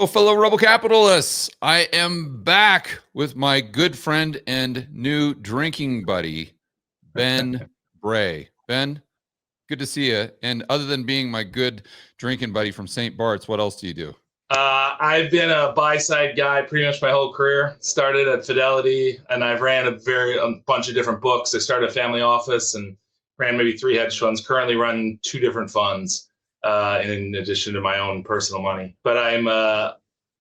Oh, fellow rebel capitalists, I am back with my good friend and new drinking buddy, Ben Brey. Ben, good to see you. And other than being my good drinking buddy from St. Bart's, what else do you do? I've been a buy-side guy pretty much my whole career. Started at Fidelity, and I've ran a bunch of different books. I started a family office and ran maybe 3 hedge funds. Currently run 2 different funds in addition to my own personal money. But I'm a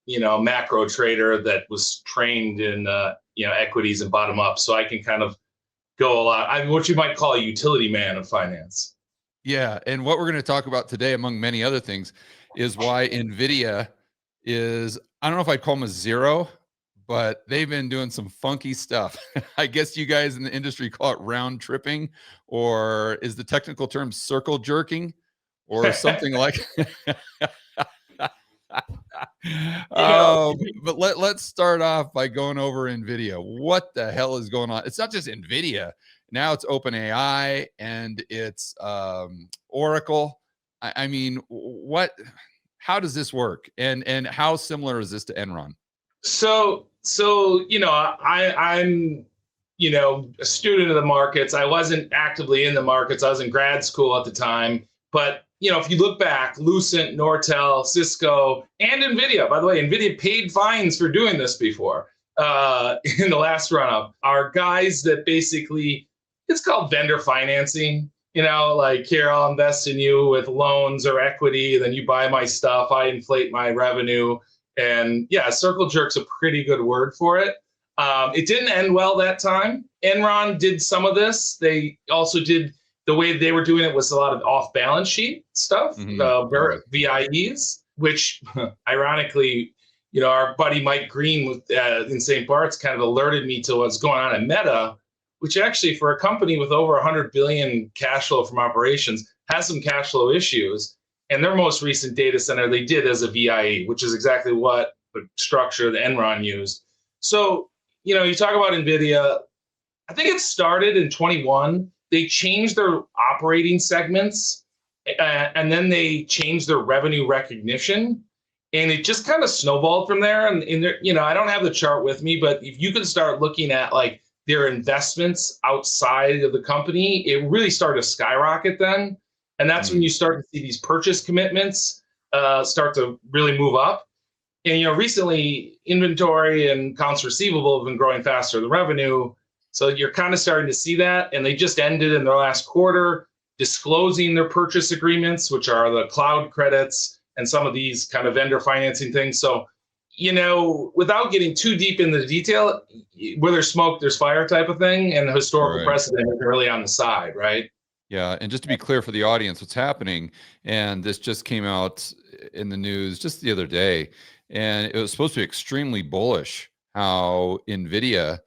macro trader that was trained in equities and bottom up, so I can kind of go a lot. I'm what you might call a utility man of finance. Yeah, and what we're going to talk about today, among many other things, is why Nvidia is, I don't know if I'd call them a zero, but they've been doing some funky stuff. I guess you guys in the industry call it round tripping, or is the technical term circle jerking, or something like You know, but let's start off by going over Nvidia. What the hell is going on? It's not just Nvidia. Now it's OpenAI and it's Oracle. I mean, what? How does this work? And how similar is this to Enron? I'm a student of the markets. I wasn't actively in the markets. I was in grad school at the time. But if you look back, Lucent, Nortel, Cisco, and Nvidia. By the way, Nvidia paid fines for doing this before in the last run up. Are guys that basically, it's called vendor financing. Like, here, I'll invest in you with loans or equity, then you buy my stuff, I inflate my revenue. And yeah, circle jerk's a pretty good word for it. It didn't end well that time. Enron did some of this. They also did, the way they were doing it was a lot of off-balance sheet stuff, VIEs, which ironically, our buddy Mike Green in St. Bart's kind of alerted me to what's going on at Meta, which actually, for a company with over 100 billion cash flow from operations, has some cash flow issues. And their most recent data center they did as a VIE, which is exactly what the structure that Enron used. So, you talk about Nvidia. I think it started in 21. They changed their operating segments, and then they changed their revenue recognition. And it just kind of snowballed from there. And I don't have the chart with me, but if you can start looking at like their investments outside of the company, it really started to skyrocket then. And that's when you start to see these purchase commitments start to really move up. And recently, inventory and accounts receivable have been growing faster than revenue. So you're kind of starting to see that. And they just ended in their last quarter disclosing their purchase agreements, which are the cloud credits and some of these kind of vendor financing things. So, without getting too deep into the detail, where there's smoke, there's fire type of thing. And the historical precedent is really on the side, right? Yeah, and just to be clear for the audience, what's happening, and this just came out in the news just the other day, and it was supposed to be extremely bullish how Nvidia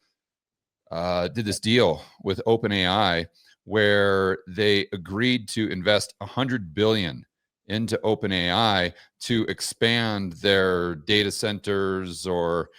did this deal with OpenAI, where they agreed to invest 100 billion into OpenAI to expand their data centers, or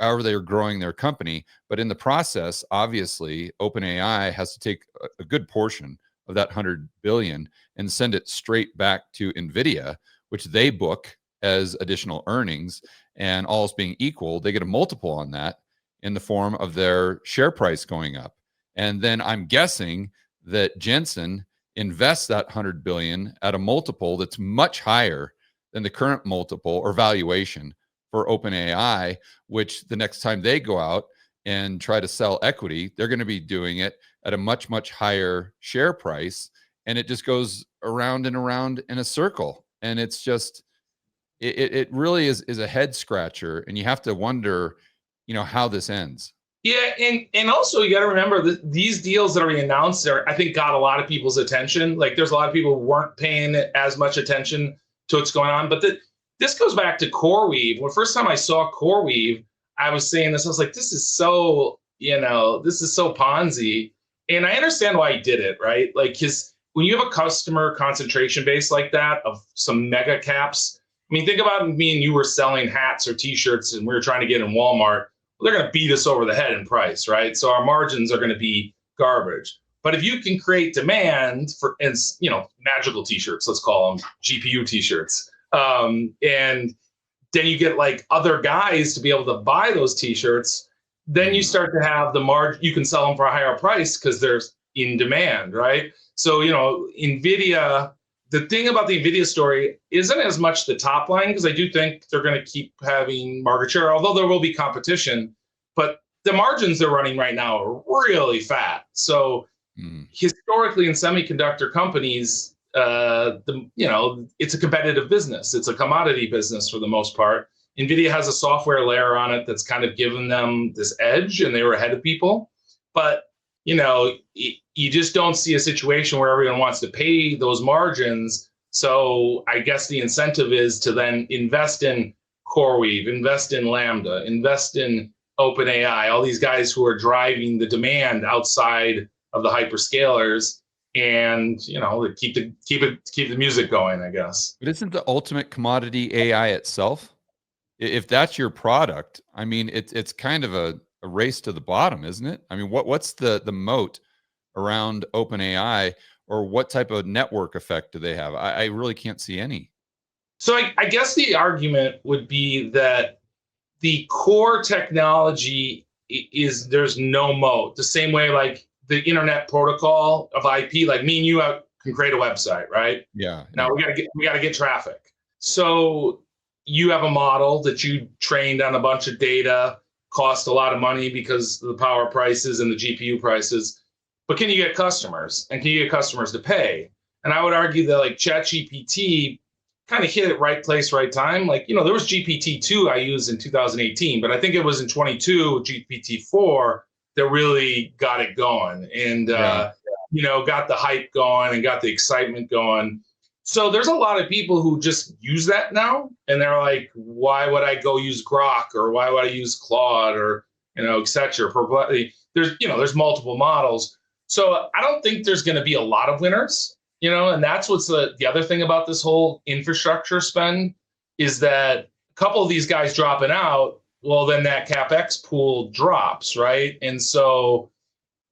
however they're growing their company. But in the process, obviously, OpenAI has to take a good portion of that 100 billion and send it straight back to Nvidia, which they book as additional earnings. And all else being equal, they get a multiple on that in the form of their share price going up. And then I'm guessing that Jensen invests that 100 billion at a multiple that's much higher than the current multiple or valuation for OpenAI, which the next time they go out and try to sell equity, they're going to be doing it at a much, much higher share price. And it just goes around and around in a circle. And it's just, it really is a head scratcher. And you have to wonder, how this ends. Yeah, and also you got to remember that these deals that are being announced I think, got a lot of people's attention. Like, there's a lot of people who weren't paying as much attention to what's going on. But this goes back to CoreWeave. When the first time I saw CoreWeave, I was saying this. I was like, this is so Ponzi. And I understand why he did it, right? Like, because when you have a customer concentration base like that of some mega caps, I mean, think about me and you were selling hats or T-shirts, and we were trying to get in Walmart. They're going to beat us over the head in price, right? So our margins are going to be garbage. But if you can create demand for, magical T-shirts, let's call them GPU T-shirts, and then you get like other guys to be able to buy those t-shirts. Then you start to have the margin, you can sell them for a higher price because there's in demand, right? So, Nvidia, the thing about the Nvidia story isn't as much the top line, because I do think they're going to keep having market share, although there will be competition. But the margins they're running right now are really fat. So historically in semiconductor companies, it's a competitive business. It's a commodity business for the most part. Nvidia has a software layer on it that's kind of given them this edge, and they were ahead of people. But you just don't see a situation where everyone wants to pay those margins. So I guess the incentive is to then invest in CoreWeave, invest in Lambda, invest in OpenAI, all these guys who are driving the demand outside of the hyperscalers, and keep the music going, I guess. But isn't the ultimate commodity AI itself? If that's your product, I mean, it's kind of a race to the bottom, isn't it? I mean, what's the moat around OpenAI, or what type of network effect do they have? I really can't see any. So I guess the argument would be that the core technology there's no moat. The same way like the internet protocol of IP, like me and you can create a website, right? Yeah. Now we gotta get traffic. So you have a model that you trained on a bunch of data, cost a lot of money because of the power prices and the GPU prices. But can you get customers? And can you get customers to pay? And I would argue that like ChatGPT kind of hit it right place, right time. Like, there was GPT-2 I used in 2018, but I think it was in 22, GPT-4 that really got it going and, got the hype going and got the excitement going. So there's a lot of people who just use that now, and they're like, why would I go use Grok, or why would I use Claude, or, et cetera. There's multiple models. So I don't think there's going to be a lot of winners, and that's what's the other thing about this whole infrastructure spend, is that a couple of these guys dropping out, well, then that CapEx pool drops, right? And so,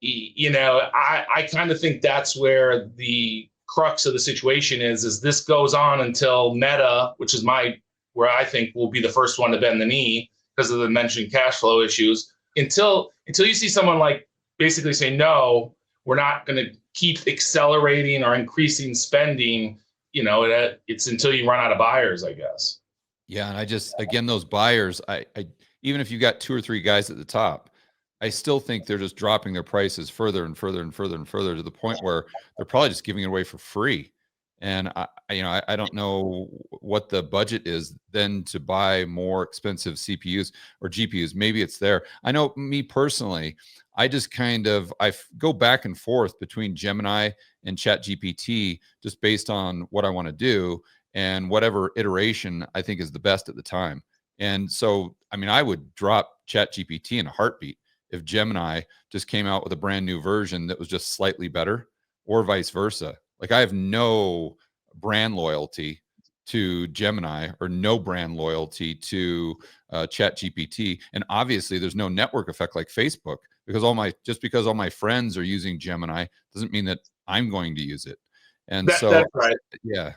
I kind of think that's where the crux of the situation is this goes on until Meta, which is where I think will be the first one to bend the knee because of the mentioned cash flow issues, until you see someone like basically say, no, we're not going to keep accelerating or increasing spending. It's until you run out of buyers, I guess. Yeah, and again, those buyers, I even if you got 2 or 3 guys at the top, I still think they're just dropping their prices further and further and further and further, to the point where they're probably just giving it away for free. And I don't know what the budget is then to buy more expensive CPUs or GPUs. Maybe it's there. I know me personally, I just I go back and forth between Gemini and ChatGPT just based on what I want to do and whatever iteration I think is the best at the time. And so, I mean, I would drop ChatGPT in a heartbeat if Gemini just came out with a brand new version that was just slightly better, or vice versa. Like, I have no brand loyalty to Gemini or no brand loyalty to ChatGPT. And obviously there's no network effect like Facebook, because because all my friends are using Gemini doesn't mean that I'm going to use it. And that's right. Yeah.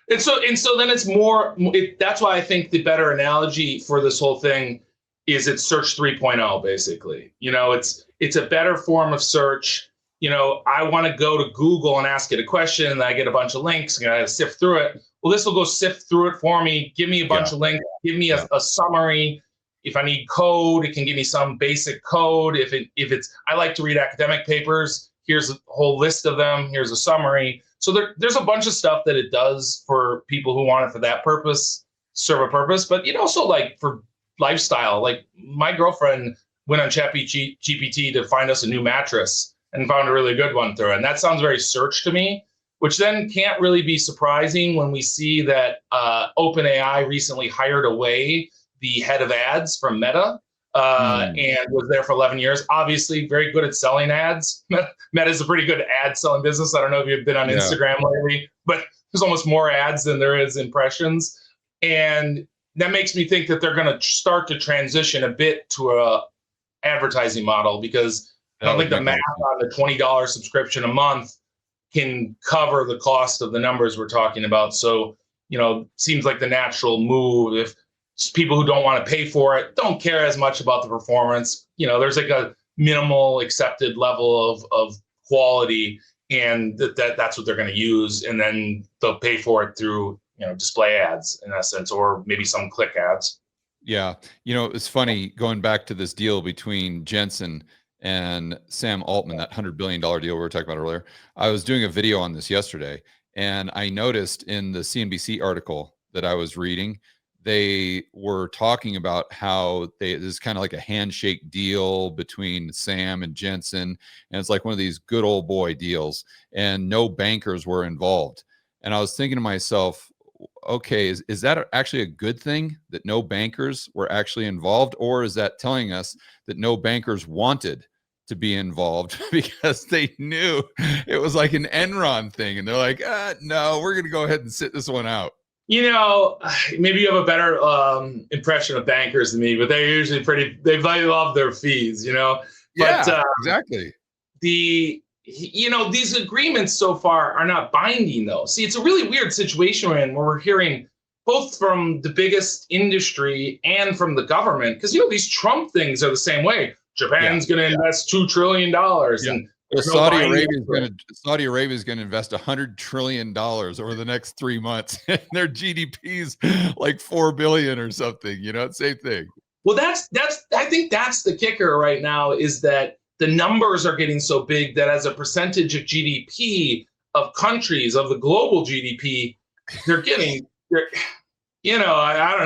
And so then it's more, that's why I think the better analogy for this whole thing is it's search 3.0, basically. It's a better form of search. I want to go to Google and ask it a question, and I get a bunch of links, and I got to sift through it. Well, this will go sift through it for me, give me a bunch of links, give me a summary. If I need code, it can give me some basic code. I like to read academic papers. Here's a whole list of them. Here's a summary. So there's a bunch of stuff that it does for people who want it for that purpose, serve a purpose. But also like for lifestyle, like my girlfriend went on ChatGPT to find us a new mattress and found a really good one through it. And that sounds very search to me, which then can't really be surprising when we see that OpenAI recently hired away the head of ads from Meta and was there for 11 years. Obviously, very good at selling ads. Meta is a pretty good ad selling business. I don't know if you've been on Instagram lately, but there's almost more ads than there is impressions. And that makes me think that they're going to start to transition a bit to a advertising model, because I don't think the math on the $20 subscription a month can cover the cost of the numbers we're talking about. So, seems like the natural move. people who don't want to pay for it don't care as much about the performance. There's like a minimal accepted level of quality, and that's what they're going to use, and then they'll pay for it through display ads in essence, or maybe some click ads. Yeah. It's funny going back to this deal between Jensen and Sam Altman, that $100 billion deal we were talking about earlier. I was doing a video on this yesterday, and I noticed in the CNBC article that I was reading, they were talking about how this is kind of like a handshake deal between Sam and Jensen. And it's like one of these good old boy deals, and no bankers were involved. And I was thinking to myself, okay, is that actually a good thing that no bankers were actually involved? Or is that telling us that no bankers wanted to be involved because they knew it was like an Enron thing? And they're like, no, we're going to go ahead and sit this one out. Maybe you have a better impression of bankers than me, but they're usually they love their fees, Yeah, but, exactly. These agreements so far are not binding, though. See, it's a really weird situation where we're hearing both from the biggest industry and from the government, because these Trump things are the same way. Japan's going to invest $2 trillion, and Saudi Arabia is going to invest $100 trillion over the next 3 months, and their GDP's like 4 billion or something. Same thing. Well, I think that's the kicker right now, is that the numbers are getting so big that as a percentage of GDP of countries, of the global GDP, I don't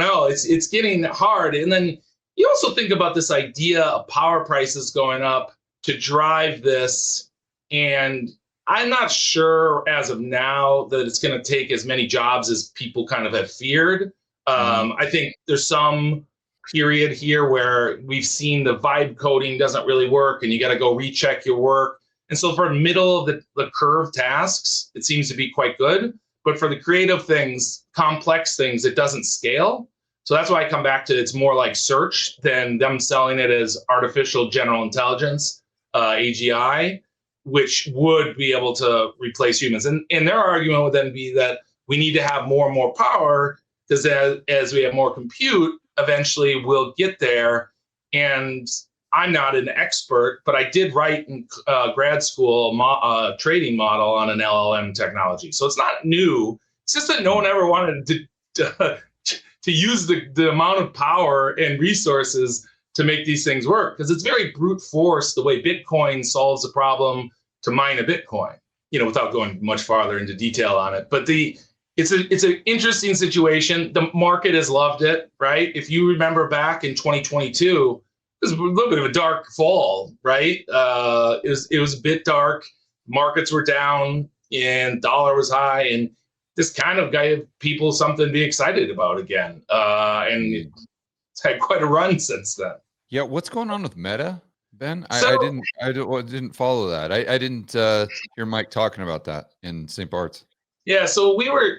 know, it's getting hard. And then you also think about this idea of power prices going up to drive this. And I'm not sure as of now that it's going to take as many jobs as people kind of have feared. I think there's some period here where we've seen the vibe coding doesn't really work, and you got to go recheck your work. And so for middle of the curve tasks, it seems to be quite good. But for the creative things, complex things, it doesn't scale. So that's why I come back to it's more like search than them selling it as artificial general intelligence, AGI, which would be able to replace humans. And their argument would then be that we need to have more and more power, because as we have more compute, eventually we'll get there. And I'm not an expert, but I did write in grad school a trading model on an LLM technology. So it's not new. It's just that no one ever wanted to use the amount of power and resources to make these things work, because it's very brute force the way Bitcoin solves the problem to mine a Bitcoin, without going much farther into detail on it. But it's an interesting situation. The market has loved it, right? If you remember back in 2022, it was a little bit of a dark fall, right? It was a bit dark. Markets were down and dollar was high, and this kind of gave people something to be excited about again. And it's had quite a run since then. Yeah, what's going on with Meta, Ben? I didn't follow that. I didn't hear Mike talking about that in St. Bart's. Yeah, so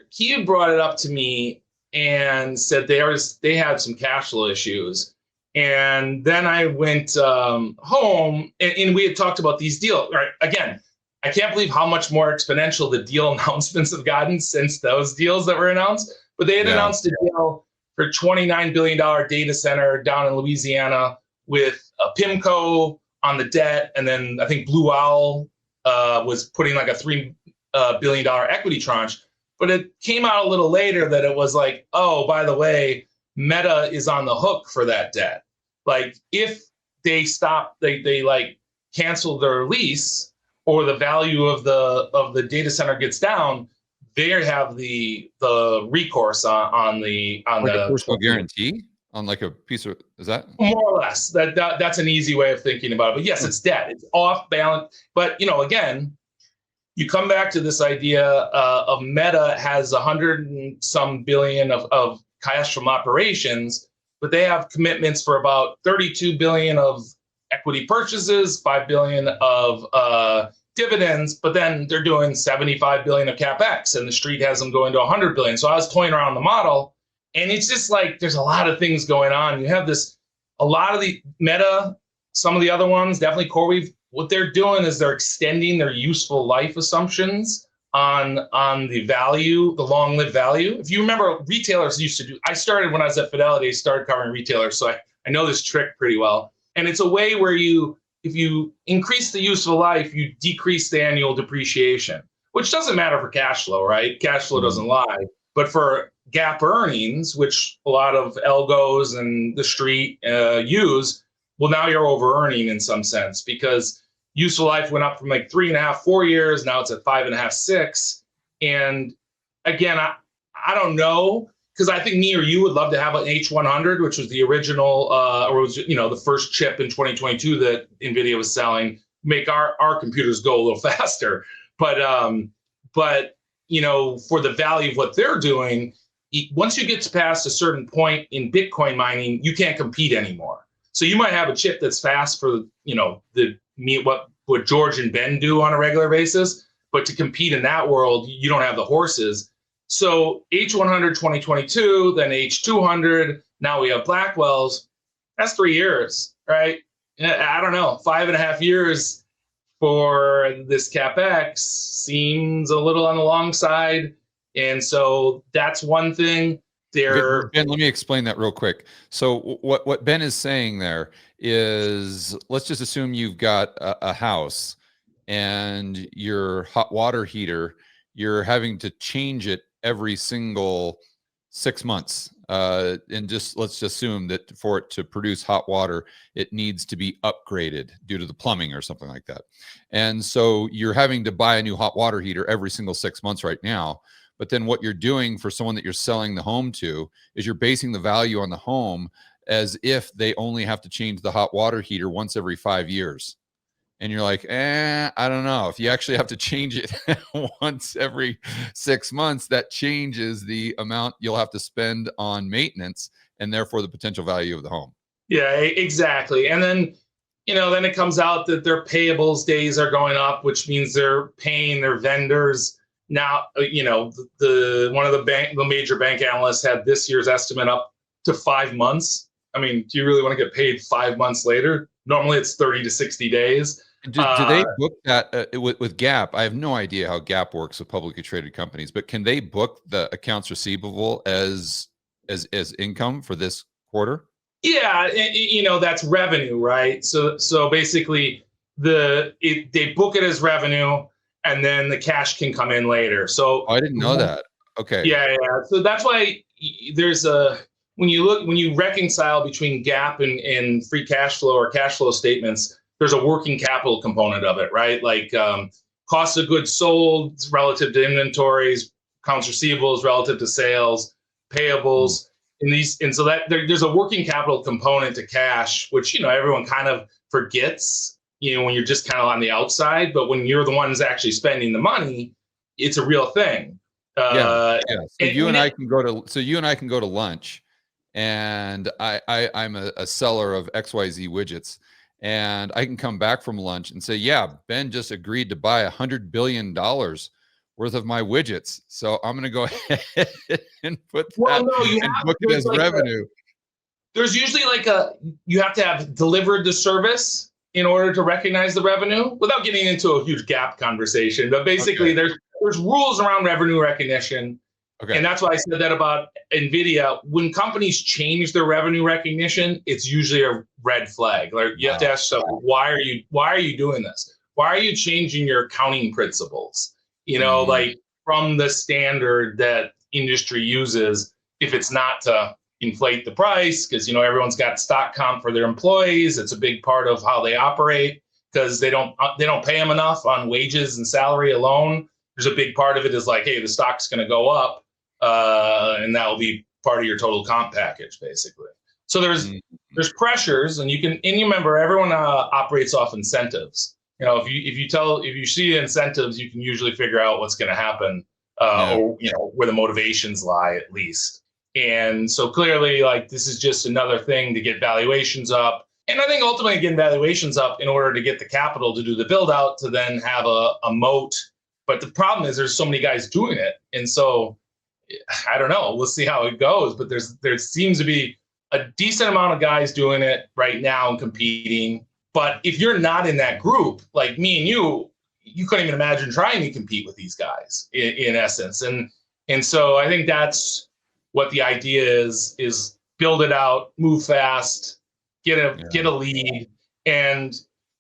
he had brought it up to me and said they had some cash flow issues. And then I went home and we had talked about these deals. Right? Again, I can't believe how much more exponential the deal announcements have gotten since those deals that were announced. But they had announced a deal for $29 billion data center down in Louisiana with a PIMCO on the debt. And then I think Blue Owl was putting like a $3 billion equity tranche. But it came out a little later that it was like, oh, by the way, Meta is on the hook for that debt. Like if they like cancel their lease, or the value of the data center gets down, they have the recourse on the personal guarantee on like a piece of, is that more or less that's an easy way of thinking about it. But yes, it's debt, it's off balance. But again, you come back to this idea of Meta has 100 and some billion of cash from operations, but they have commitments for about 32 billion of equity purchases, 5 billion of dividends, but then they're doing 75 billion of capex, and the street has them going to 100 billion. So I was toying around the model, and it's just like there's a lot of things going on. You have a lot of the Meta, some of the other ones, definitely CoreWeave. What they're doing is they're extending their useful life assumptions on the value, the long-lived value. If you remember, retailers used to do, I started when I was at Fidelity, I started covering retailers, so I know this trick pretty well. And it's a way where if you increase the useful life, you decrease the annual depreciation, which doesn't matter for cash flow, right? Cash flow doesn't lie. But for GAAP earnings, which a lot of algos and the street use, well, now you're over-earning in some sense, because useful life went up from like 3.5, 4 years. Now it's at 5.5, 6. And again, I don't know, because I think me or you would love to have an H100, which was the original, or was the first chip in 2022 that Nvidia was selling, make our computers go a little faster. But for the value of what they're doing, once you get past a certain point in Bitcoin mining, you can't compete anymore. So you might have a chip that's fast for what George and Ben do on a regular basis, but to compete in that world, you don't have the horses. So H100 2022, then H200, now we have Blackwell's. That's 3 years, right? I don't know, 5.5 years for this CapEx seems a little on the long side. And so that's one thing. Ben, let me explain that real quick. So what Ben is saying there is, let's just assume you've got a house and your hot water heater, you're having to change it every single 6 months. And let's just assume that for it to produce hot water, it needs to be upgraded due to the plumbing or something like that. And so you're having to buy a new hot water heater every single 6 months right now. But then what you're doing for someone that you're selling the home to is you're basing the value on the home as if they only have to change the hot water heater once every 5 years. And you're like, I don't know. If you actually have to change it once every 6 months, that changes the amount you'll have to spend on maintenance and therefore the potential value of the home. Yeah, exactly. And then, then it comes out that their payables days are going up, which means they're paying their vendors. Now, one of the major bank analysts had this year's estimate up to 5 months. I mean, do you really want to get paid 5 months later? Normally it's 30 to 60 days. Do they book that with GAAP? I have no idea how GAAP works with publicly traded companies, but can they book the accounts receivable as income for this quarter? Yeah, that's revenue, right? So basically, they book it as revenue, and then the cash can come in later. So I didn't know that. Okay. Yeah. So that's why there's when you reconcile between GAAP and free cash flow or cash flow statements, there's a working capital component of it, right? Like cost of goods sold relative to inventories, accounts receivables relative to sales, payables. And so that there's a working capital component to cash, which everyone kind of forgets, when you're just kind of on the outside. But when you're the ones actually spending the money, it's a real thing. So you and I can go to lunch, and I'm a seller of XYZ widgets, and I can come back from lunch and say, yeah, Ben just agreed to buy $100 billion worth of my widgets, so I'm going to go ahead and put that and book it as revenue. There's usually you have to have delivered the service in order to recognize the revenue, without getting into a huge gap conversation. But basically, there's rules around revenue recognition. Okay. And that's why I said that about Nvidia. When companies change their revenue recognition, it's usually a red flag. Like you have to ask yourself, why are you doing this? Why are you changing your accounting principles? Like from the standard that industry uses, if it's not to inflate the price, because everyone's got stock comp for their employees. It's a big part of how they operate, because they don't pay them enough on wages and salary alone. There's a big part of it is like, hey, the stock's going to go up, and that will be part of your total comp package, basically. So there's pressures, and you remember everyone operates off incentives. If you see incentives, you can usually figure out what's going to happen, or where the motivations lie, at least. And so clearly, this is just another thing to get valuations up. And I think ultimately getting valuations up in order to get the capital to do the build out, to then have a moat. But the problem is there's so many guys doing it. And so I don't know, we'll see how it goes. But there seems to be a decent amount of guys doing it right now and competing. But if you're not in that group, like me and you, you couldn't even imagine trying to compete with these guys in essence. And so I think that's what the idea is build it out, move fast, get a lead. And,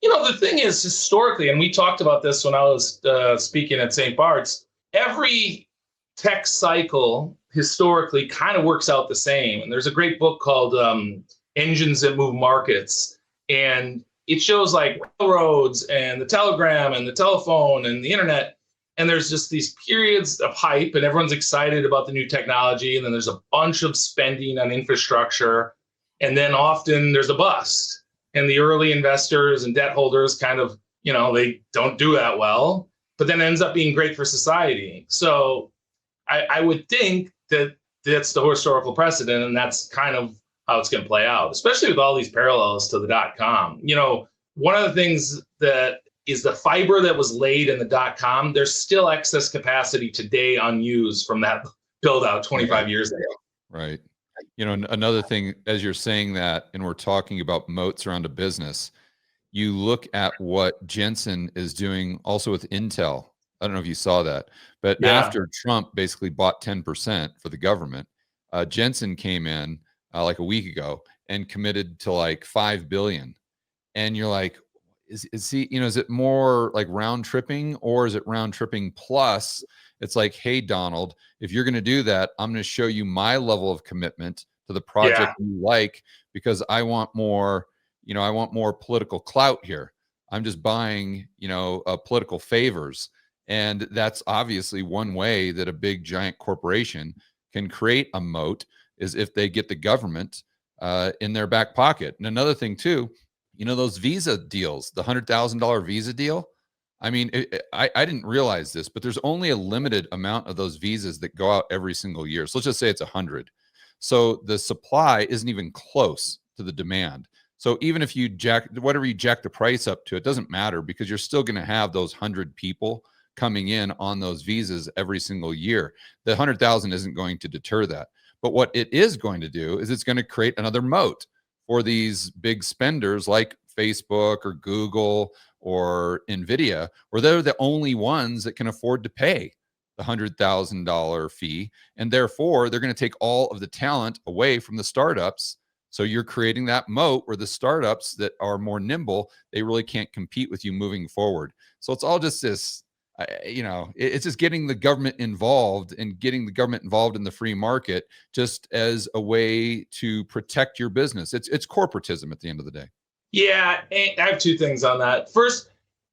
the thing is historically, and we talked about this when I was speaking at St. Bart's, every tech cycle historically kind of works out the same. And there's a great book called Engines That Move Markets. And it shows like railroads and the telegram and the telephone and the internet. And there's just these periods of hype and everyone's excited about the new technology. And then there's a bunch of spending on infrastructure. And then often there's a bust. And the early investors and debt holders kind of, they don't do that well, but then it ends up being great for society. So I would think that that's the historical precedent, and that's kind of how it's going to play out, especially with all these parallels to the .com. One of the things that is the fiber that was laid in the .com, there's still excess capacity today unused from that build out 25 years ago. Right. Another thing, as you're saying that, and we're talking about moats around a business, you look at what Jensen is doing also with Intel. I don't know if you saw that, but after Trump basically bought 10% for the government, Jensen came in like a week ago and committed to like 5 billion. And you're like, is he, is it more like round tripping, or is it round tripping plus it's like, hey, Donald, if you're going to do that, I'm going to show you my level of commitment to the project you like, because I want more, I want more political clout here. I'm just buying, political favors. And that's obviously one way that a big giant corporation can create a moat, is if they get the government in their back pocket. And another thing too, those Visa deals, the $100,000 Visa deal. I mean, I didn't realize this, but there's only a limited amount of those visas that go out every single year. So let's just say it's 100. So the supply isn't even close to the demand. So even if you jack the price up to, it doesn't matter, because you're still going to have those 100 people coming in on those visas every single year. The 100,000 isn't going to deter that. But what it is going to do is it's going to create another moat for these big spenders like Facebook or Google or Nvidia, where they're the only ones that can afford to pay the $100,000 fee. And therefore, they're going to take all of the talent away from the startups. So you're creating that moat where the startups that are more nimble, they really can't compete with you moving forward. So it's all just this, it's just getting the government involved, and getting the government involved in the free market just as a way to protect your business. It's corporatism at the end of the day. Yeah, I have two things on that. First,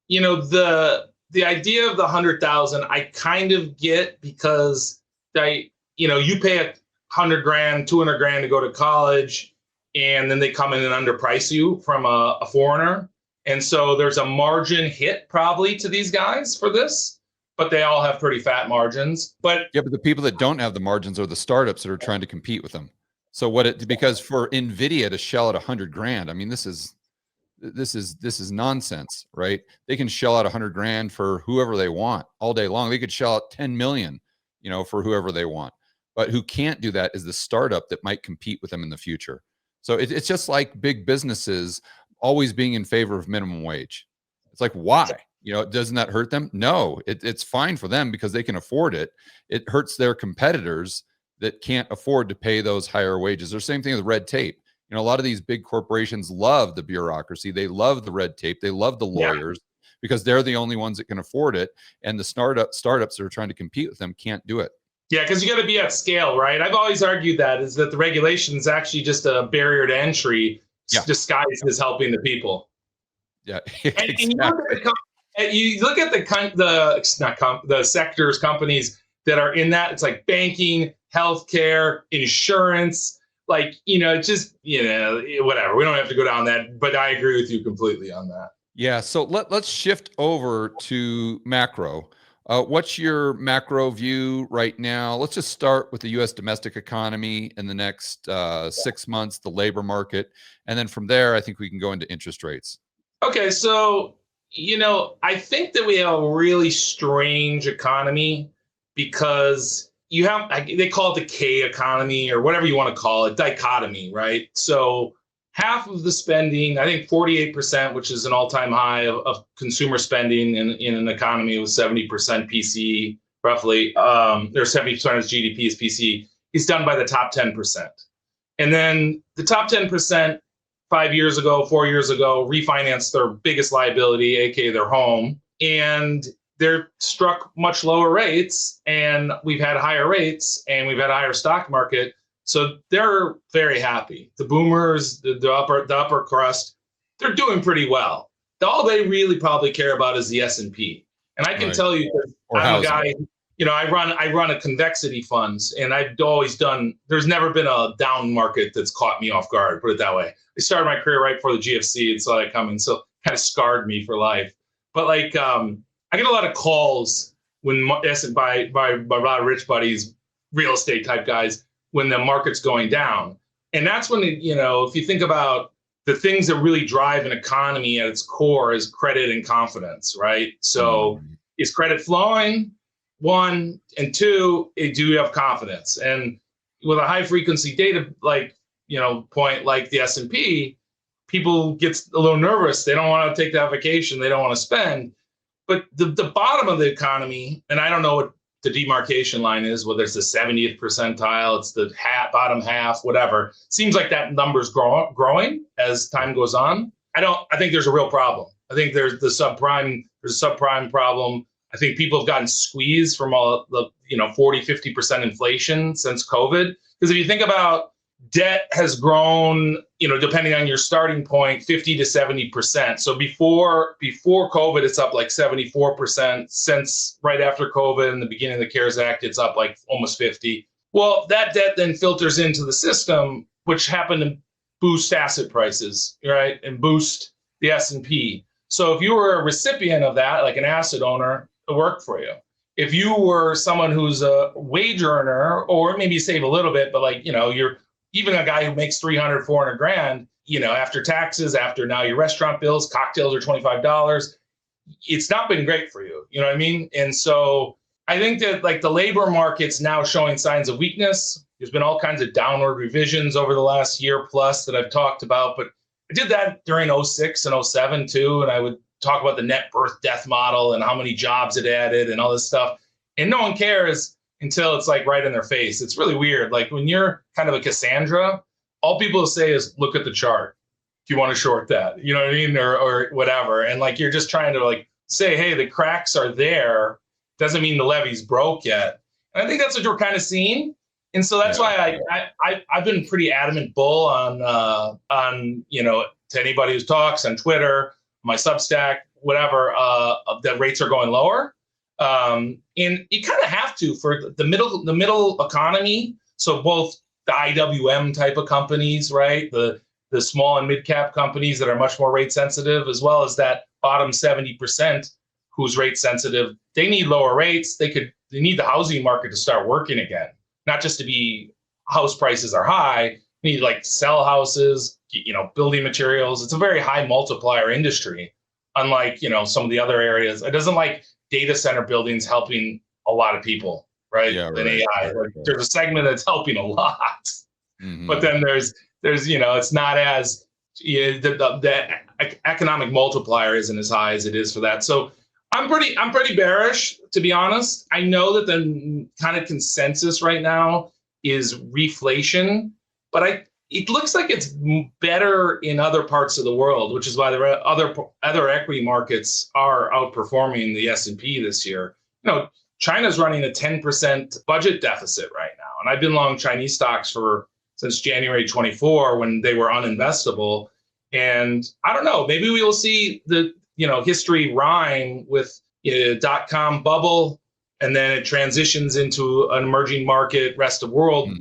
the idea of the 100,000, I kind of get, because you pay $100,000, $200,000 to go to college, and then they come in and underprice you from a foreigner. And so there's a margin hit probably to these guys for this, but they all have pretty fat margins. But the people that don't have the margins are the startups that are trying to compete with them. So because for Nvidia to shell out $100,000, I mean, this is nonsense, right? They can shell out $100,000 for whoever they want all day long. They could shell out 10 million, for whoever they want. But who can't do that is the startup that might compete with them in the future. So it's just like big businesses always being in favor of minimum wage. It's like, why? Doesn't that hurt them? No, it's fine for them because they can afford it. It hurts their competitors that can't afford to pay those higher wages. Or same thing with red tape. A lot of these big corporations love the bureaucracy. They love the red tape. They love the lawyers because they're the only ones that can afford it. And the startups that are trying to compete with them can't do it. Yeah, because you got to be at scale, right? I've always argued that the regulation is actually just a barrier to entry disguised as helping the people. Yeah, exactly. And you look at the sectors, companies that are in that. It's like banking, healthcare, insurance. It's just, whatever. We don't have to go down that, but I agree with you completely on that. Yeah. So let's shift over to macro. What's your macro view right now? Let's just start with the U.S. domestic economy in the next 6 months, the labor market. And then from there, I think we can go into interest rates. Okay. So, I think that we have a really strange economy because they call it the K economy or whatever you want to call it, dichotomy, right? So half of the spending, I think 48%, which is an all-time high of consumer spending in an economy with 70% PCE, roughly, there's 70% of GDP is PCE, is done by the top 10%. And then the top 10%, 5 years ago, 4 years ago, refinanced their biggest liability, aka their home, and they're struck much lower rates, and we've had higher rates, and we've had a higher stock market. So they're very happy. The boomers, the upper crust, they're doing pretty well. All they really probably care about is the S&P. And I can tell you, I'm a guy, I run a convexity funds, and I've always done, there's never been a down market that's caught me off guard, put it that way. I started my career right before the GFC and saw that coming, so kind of scarred me for life. But like, I get a lot of calls when by a lot of rich buddies, real estate type guys, when the market's going down. And that's when, if you think about the things that really drive an economy at its core is credit and confidence, right? So is credit flowing? One, and two, do you have confidence? And with a high frequency data point like the S&P, people get a little nervous. They don't want to take that vacation. They don't want to spend. But the bottom of the economy, and I don't know what the demarcation line is, whether it's the 70th percentile, it's the bottom half, whatever. Seems like that number's growing as time goes on. I think there's a real problem. I think there's a subprime problem. I think people have gotten squeezed from all the 40, 50% inflation since COVID. Because if you think about debt has grown, depending on your starting point, 50 to 70%. So before COVID, it's up like 74%. Since right after COVID and the beginning of the CARES Act, it's up like almost 50. Well, that debt then filters into the system, which happened to boost asset prices, right, and boost the S&P. So if you were a recipient of that, like an asset owner, it worked for you. If you were someone who's a wage earner, or maybe you save a little bit, but you're even a guy who makes 300, 400 grand, after taxes, after now your restaurant bills, cocktails are $25. It's not been great for you. You know what I mean? And so I think that the labor market's now showing signs of weakness. There's been all kinds of downward revisions over the last year plus that I've talked about, but I did that during 06 and 07 too. And I would talk about the net birth death model and how many jobs it added and all this stuff. And no one cares until it's right in their face. It's really weird. Like when you're kind of a Cassandra, all people say is look at the chart. Do you want to short that? You know what I mean? Or whatever. And you're just trying to say, hey, the cracks are there. Doesn't mean the levee's broke yet. And I think that's what we're kind of seeing. And so that's why I've been pretty adamant bull on to anybody who talks on Twitter, my Substack, whatever, that rates are going lower. And you kind of have to for the middle economy. So both the IWM type of companies, right? The small and mid cap companies that are much more rate sensitive, as well as that bottom 70% who's rate sensitive. They need lower rates. They need the housing market to start working again, not just to be house prices are high. You need sell houses, building materials. It's a very high multiplier industry, unlike some of the other areas. It doesn't data center buildings helping a lot of people, right? Yeah, in AI, there's a segment that's helping a lot, but then there's it's not as the economic multiplier isn't as high as it is for that. So I'm pretty bearish, to be honest. I know that the kind of consensus right now is reflation, but it looks like it's better in other parts of the world, which is why the other equity markets are outperforming the S&P this year. China's running a 10% budget deficit right now, and I've been long Chinese stocks since January 24 when they were uninvestable. And I don't know, maybe we will see the history rhyme with .com bubble, and then it transitions into an emerging market, rest of world,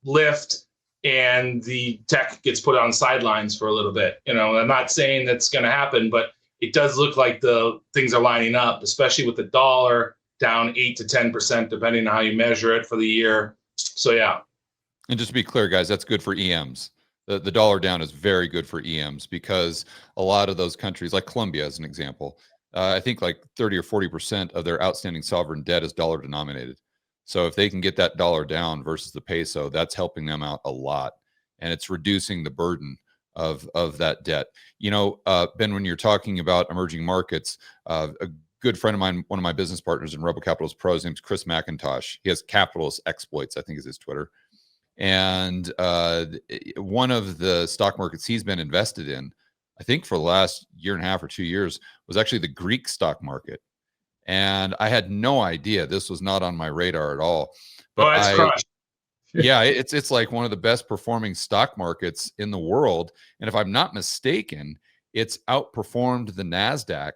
lift. And the tech gets put on sidelines for a little bit. I'm not saying that's going to happen, but it does look like the things are lining up, especially with the dollar down 8 to 10%, depending on how you measure it for the year. So, yeah. And just to be clear, guys, that's good for EMs. The dollar down is very good for EMs because a lot of those countries, like Colombia, as an example, I think 30 or 40% of their outstanding sovereign debt is dollar denominated. So if they can get that dollar down versus the peso, that's helping them out a lot. and it's reducing the burden of that debt. Ben, when you're talking about emerging markets, a good friend of mine, one of my business partners in Rebel Capitalist Pro, his name's Chris McIntosh. He has Capitalist Exploits, I think is his Twitter. And one of the stock markets he's been invested in, I think for the last year and a half or 2 years, was actually the Greek stock market. And I had no idea. This was not on my radar at all. But it's crushed. yeah, it's like one of the best performing stock markets in the world. And if I'm not mistaken, it's outperformed the NASDAQ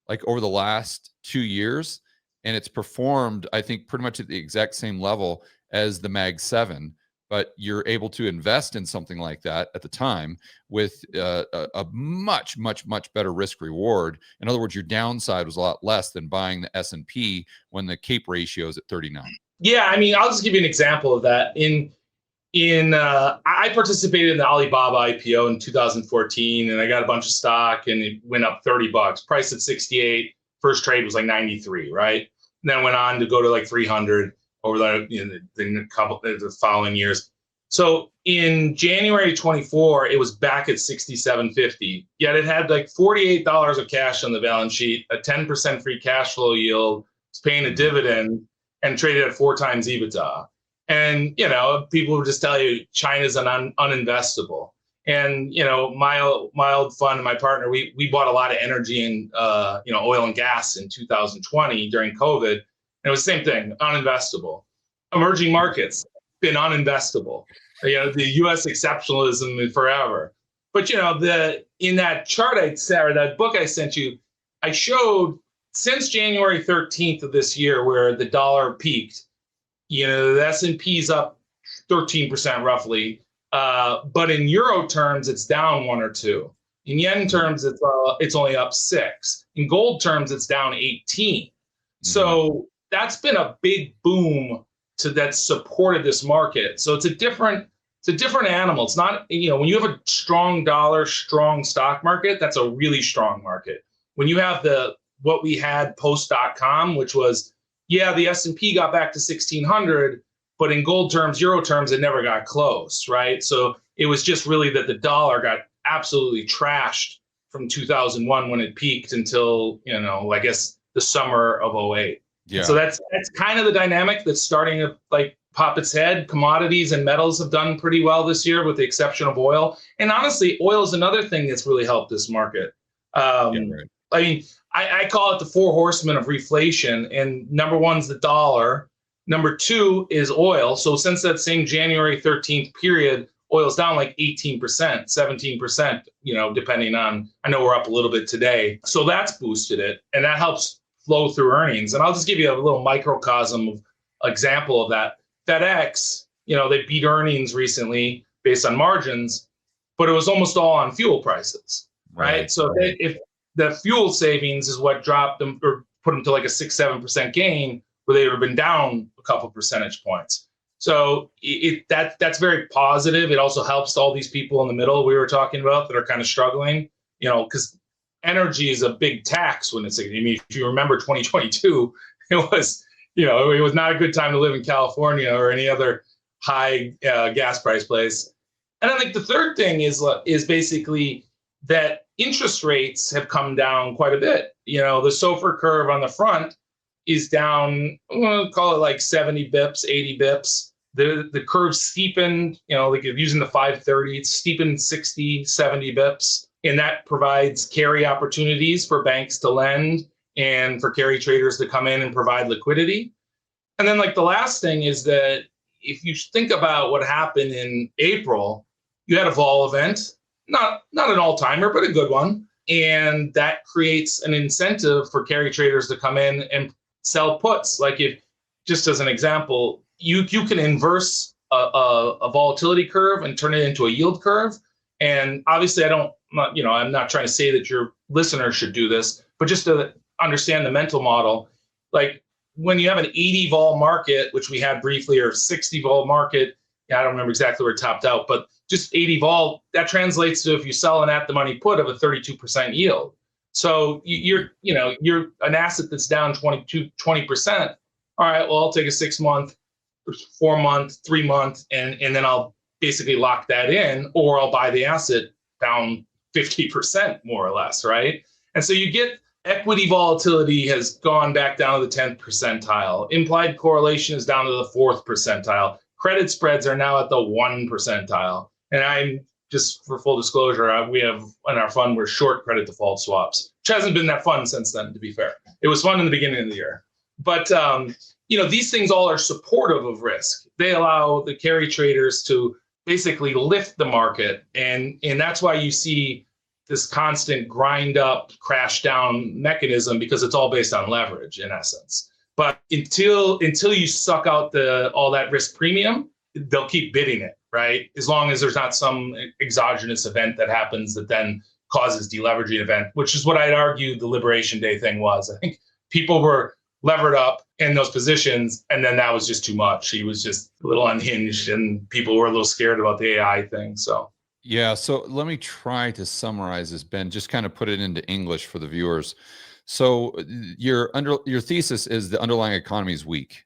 like over the last 2 years. And it's performed, I think, pretty much at the exact same level as the Mag 7. But you're able to invest in something like that at the time with a much, much, much better risk reward. In other words, your downside was a lot less than buying the S&P when the CAPE ratio is at 39. Yeah, I mean, I'll just give you an example of that. I participated in the Alibaba IPO in 2014, and I got a bunch of stock, and it went up $30. Price at 68. First trade was like 93, right? And then went on to go to like 300 over the following years. So in January 24, it was back at 67.50. Yet it had like $48 of cash on the balance sheet, a 10% free cash flow yield, it's paying a dividend, and traded at 4 times EBITDA. And, people would just tell you China's uninvestable. And, my old fund and my partner, we bought a lot of energy and, oil and gas in 2020 during COVID. And it was the same thing, uninvestable. Emerging markets, been uninvestable. The U.S. exceptionalism forever. But, in that chart that book I sent you, I showed since January 13th of this year, where the dollar peaked, the S&P's up 13% roughly. But in euro terms, it's down 1 or 2. In yen terms, it's only up 6. In gold terms, it's down 18. Mm-hmm. So that's been a big boom that supported this market. So it's a different animal. It's not, when you have a strong dollar, strong stock market, that's a really strong market. When you have what we had post.com, which was, the S&P got back to 1600, but in gold terms, euro terms, it never got close, right? So it was just really that the dollar got absolutely trashed from 2001 when it peaked until, I guess the summer of 08. Yeah. So that's kind of the dynamic that's starting to pop its head. Commodities and metals have done pretty well this year, with the exception of oil. And honestly, oil is another thing that's really helped this market. Right. I mean, I call it the 4 horsemen of reflation. And number 1's the dollar. Number 2 is oil. So since that same January 13th period, oil's down like 18%, 17%, depending on, I know we're up a little bit today. So that's boosted it. And that helps flow through earnings. And I'll just give you a little microcosm of example of that. FedEx, they beat earnings recently based on margins, but it was almost all on fuel prices, right? So if the fuel savings is what dropped them or put them to like a 6-7% gain, where they would have been down a couple percentage points. So that's very positive. It also helps all these people in the middle we were talking about that are kind of struggling, because energy is a big tax when if you remember 2022, it was not a good time to live in California or any other high gas price place. And I think the third thing is basically that interest rates have come down quite a bit. The SOFR curve on the front is down, we'll call it like 70 bips, 80 bips. The curve steepened, using the 530, it's steepened 60, 70 bips. And that provides carry opportunities for banks to lend and for carry traders to come in and provide liquidity. And then the last thing is that if you think about what happened in April, you had a vol event, not an all-timer, but a good one. And that creates an incentive for carry traders to come in and sell puts. If, just as an example, you can inverse a volatility curve and turn it into a yield curve. And obviously I'm not trying to say that your listeners should do this, but just to understand the mental model, when you have an 80 vol market, which we had briefly, or 60 vol market, I don't remember exactly where it topped out, but just 80 vol, that translates to, if you sell an at the money put, of a 32% yield. So you're an asset that's down 20%. All right, well, I'll take a 6 month, 4 month, 3 month, and then I'll basically lock that in, or I'll buy the asset down 50% more or less, right? And so you get equity volatility has gone back down to the 10th percentile. Implied correlation is down to the 4th percentile. Credit spreads are now at the 1 percentile. And I'm just, for full disclosure, we have in our fund, we're short credit default swaps, which hasn't been that fun since then, to be fair. It was fun in the beginning of the year. But, these things all are supportive of risk. They allow the carry traders to basically lift the market. And that's why you see this constant grind up, crash down mechanism, because it's all based on leverage in essence. But until you suck out all that risk premium, they'll keep bidding it, right? As long as there's not some exogenous event that happens that then causes deleveraging event, which is what I'd argue the Liberation Day thing was. I think people were levered up in those positions, and then that was just too much. He was just a little unhinged, and people were a little scared about the AI thing. So yeah, so let me try to summarize this, Ben. Just kind of put it into English for the viewers. So your thesis is the underlying economy is weak,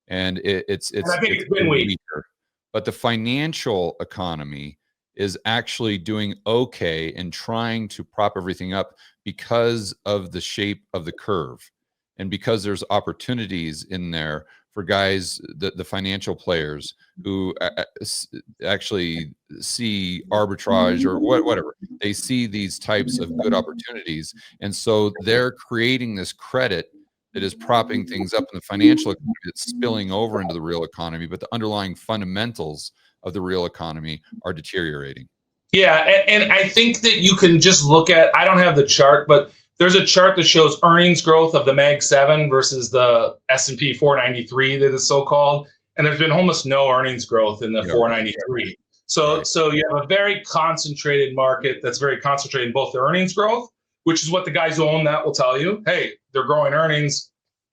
and it's I think it's been weak. weaker, but the financial economy is actually doing okay and trying to prop everything up because of the shape of the curve, and because there's opportunities in there for guys, the financial players who actually see arbitrage or whatever. They see these types of good opportunities. And so they're creating this credit that is propping things up in the financial economy that's spilling over into the real economy, but the underlying fundamentals of the real economy are deteriorating. Yeah, and I think that you can just look at, I don't have the chart, but there's a chart that shows earnings growth of the Mag 7 versus the S&P 493 that is so-called, and there's been almost no earnings growth in the 493. So you have a very concentrated market that's very concentrated in both the earnings growth, which is what the guys who own that will tell you. Hey, they're growing earnings.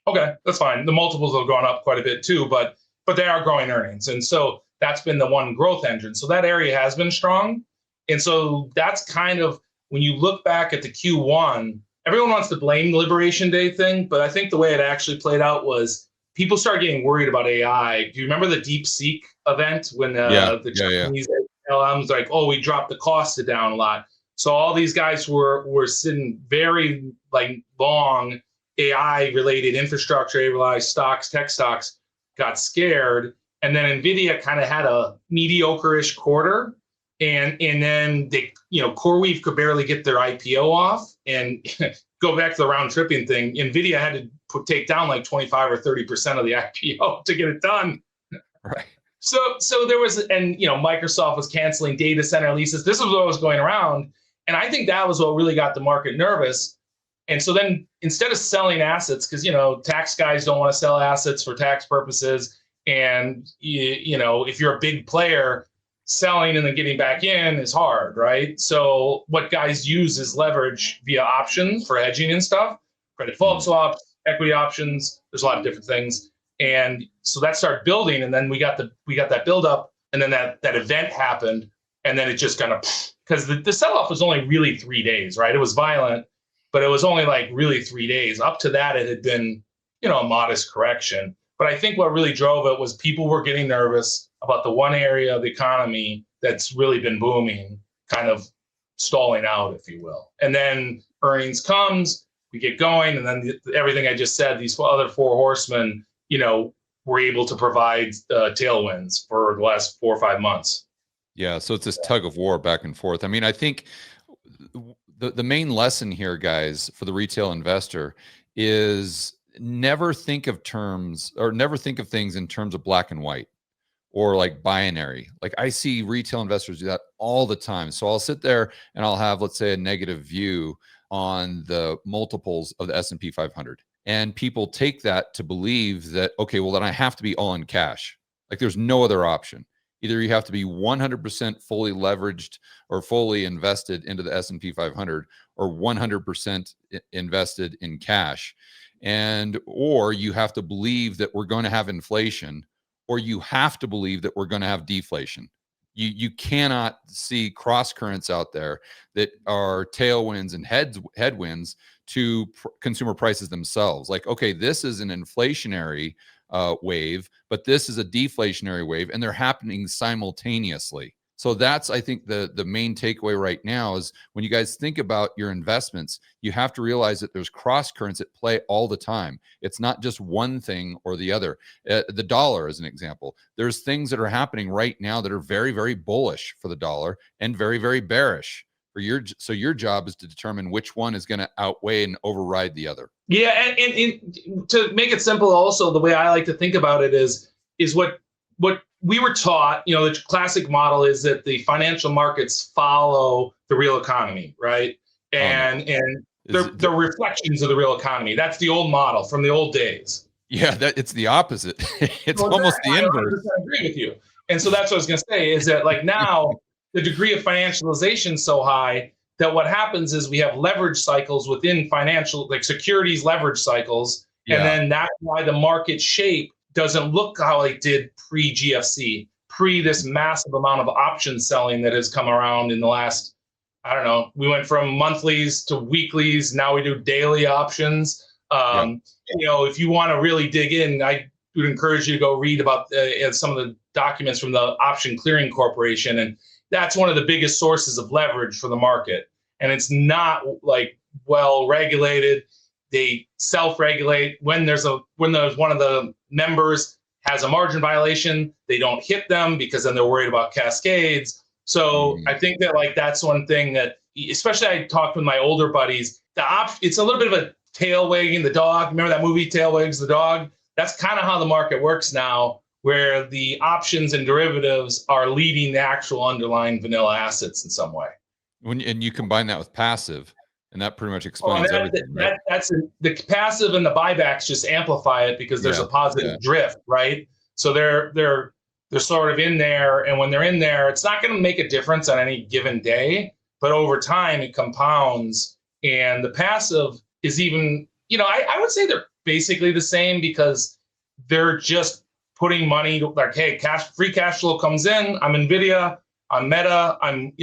Okay, that's fine. The multiples have gone up quite a bit too, but they are growing earnings. And so that's been the one growth engine. So that area has been strong. And so that's kind of, when you look back at the Q1, everyone wants to blame the Liberation Day thing, but I think the way it actually played out was people started getting worried about AI. Do you remember the DeepSeek event when the Chinese LMs like, oh, we dropped the costs down a lot. So all these guys were sitting very long AI related infrastructure, AI stocks, tech stocks got scared, and then Nvidia kind of had a mediocre-ish quarter. And then they, CoreWeave could barely get their IPO off, and go back to the round tripping thing. Nvidia had to take down like 25 or 30% of the IPO to get it done. Right. So there was, and Microsoft was canceling data center leases. This was what was going around, and I think that was what really got the market nervous. And so then instead of selling assets, because tax guys don't want to sell assets for tax purposes, and if you're a big player, selling and then getting back in is hard, right? So what guys use is leverage via options for hedging and stuff, credit default swaps, equity options. There's a lot of different things, and so that started building. And then we got that build up, and then that event happened, and then it just kind of, because the sell off was only really 3 days, right? It was violent, but it was only really 3 days. Up to that, it had been a modest correction. But I think what really drove it was people were getting nervous about the one area of the economy that's really been booming, kind of stalling out, if you will. And then earnings comes, we get going, and then everything I just said, these other four horsemen, were able to provide tailwinds for the last 4 or 5 months. Yeah, so it's this tug of war back and forth. I mean, I think the main lesson here, guys, for the retail investor is never think of things in terms of black and white or binary. I see retail investors do that all the time. So I'll sit there and I'll have, let's say, a negative view on the multiples of the S&P 500. And people take that to believe that, okay, well, then I have to be all in cash. There's no other option. Either you have to be 100% fully leveraged or fully invested into the S&P 500, or 100% invested in cash. Or you have to believe that we're going to have inflation, or you have to believe that we're going to have deflation. You cannot see cross currents out there that are tailwinds and headwinds to consumer prices themselves. Okay, this is an inflationary wave, but this is a deflationary wave, and they're happening simultaneously. So that's, I think, the main takeaway right now is when you guys think about your investments, you have to realize that there's cross currents at play all the time. It's not just one thing or the other. The dollar, as an example, there's things that are happening right now that are very, very bullish for the dollar and very, very bearish for so your job is to determine which one is going to outweigh and override the other. Yeah, and to make it simple, also the way I like to think about it is what we were taught. The classic model is that the financial markets follow the real economy, right? And they're reflections of the real economy. That's the old model from the old days. Yeah, it's the opposite. It's almost the inverse. I agree with you. And so that's what I was going to say is that like now the degree of financialization is so high that what happens is we have leverage cycles within financial, like securities leverage cycles. Yeah. And then that's why the market shape doesn't look how it did pre-GFC, pre this massive amount of option selling that has come around in the last, I don't know, we went from monthlies to weeklies. Now we do daily options. If you want to really dig in, I would encourage you to go read about some of the documents from the Option Clearing Corporation. And that's one of the biggest sources of leverage for the market. And it's not like well regulated. They self-regulate. When there's one of the members has a margin violation, they don't hit them because then they're worried about cascades. So I think that like that's one thing that, especially I talked with my older buddies, it's a little bit of a tail wagging the dog. Remember that movie, Tail Wags the Dog? That's kind of how the market works now, where the options and derivatives are leading the actual underlying vanilla assets in some way. And you combine that with passive, and that pretty much explains everything. Right? That's the passive, and the buybacks just amplify it because there's a positive drift, right? So they're sort of in there, and when they're in there, it's not going to make a difference on any given day, but over time it compounds. And the passive is even, I would say they're basically the same because they're just putting money like, hey, free cash flow comes in. I'm Nvidia, I'm Meta, I'm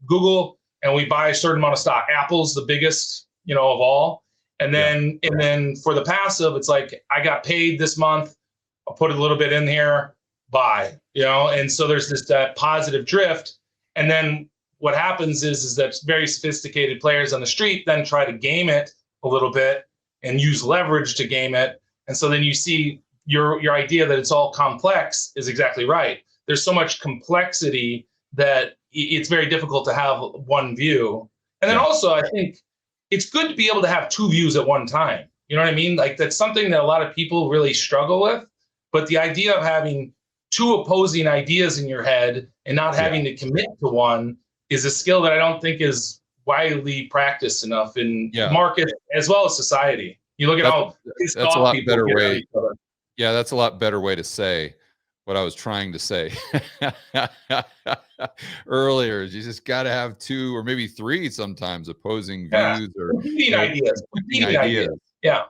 Google, and we buy a certain amount of stock. Apple's the biggest, of all. And then for the passive, it's like I got paid this month. I'll put a little bit in here, buy. And so there's this positive drift. And then what happens is that very sophisticated players on the street then try to game it a little bit and use leverage to game it. And so then you see your idea that it's all complex is exactly right. There's so much complexity that it's very difficult to have one view. And then also, I think it's good to be able to have two views at one time. You know what I mean? Like that's something that a lot of people really struggle with. But the idea of having two opposing ideas in your head and not having to commit to one is a skill that I don't think is widely practiced enough in market as well as society. You look at how that's a lot better way. Yeah, that's a lot better way to say what I was trying to say earlier. You just got to have two or maybe three sometimes opposing views or competing ideas. Yeah,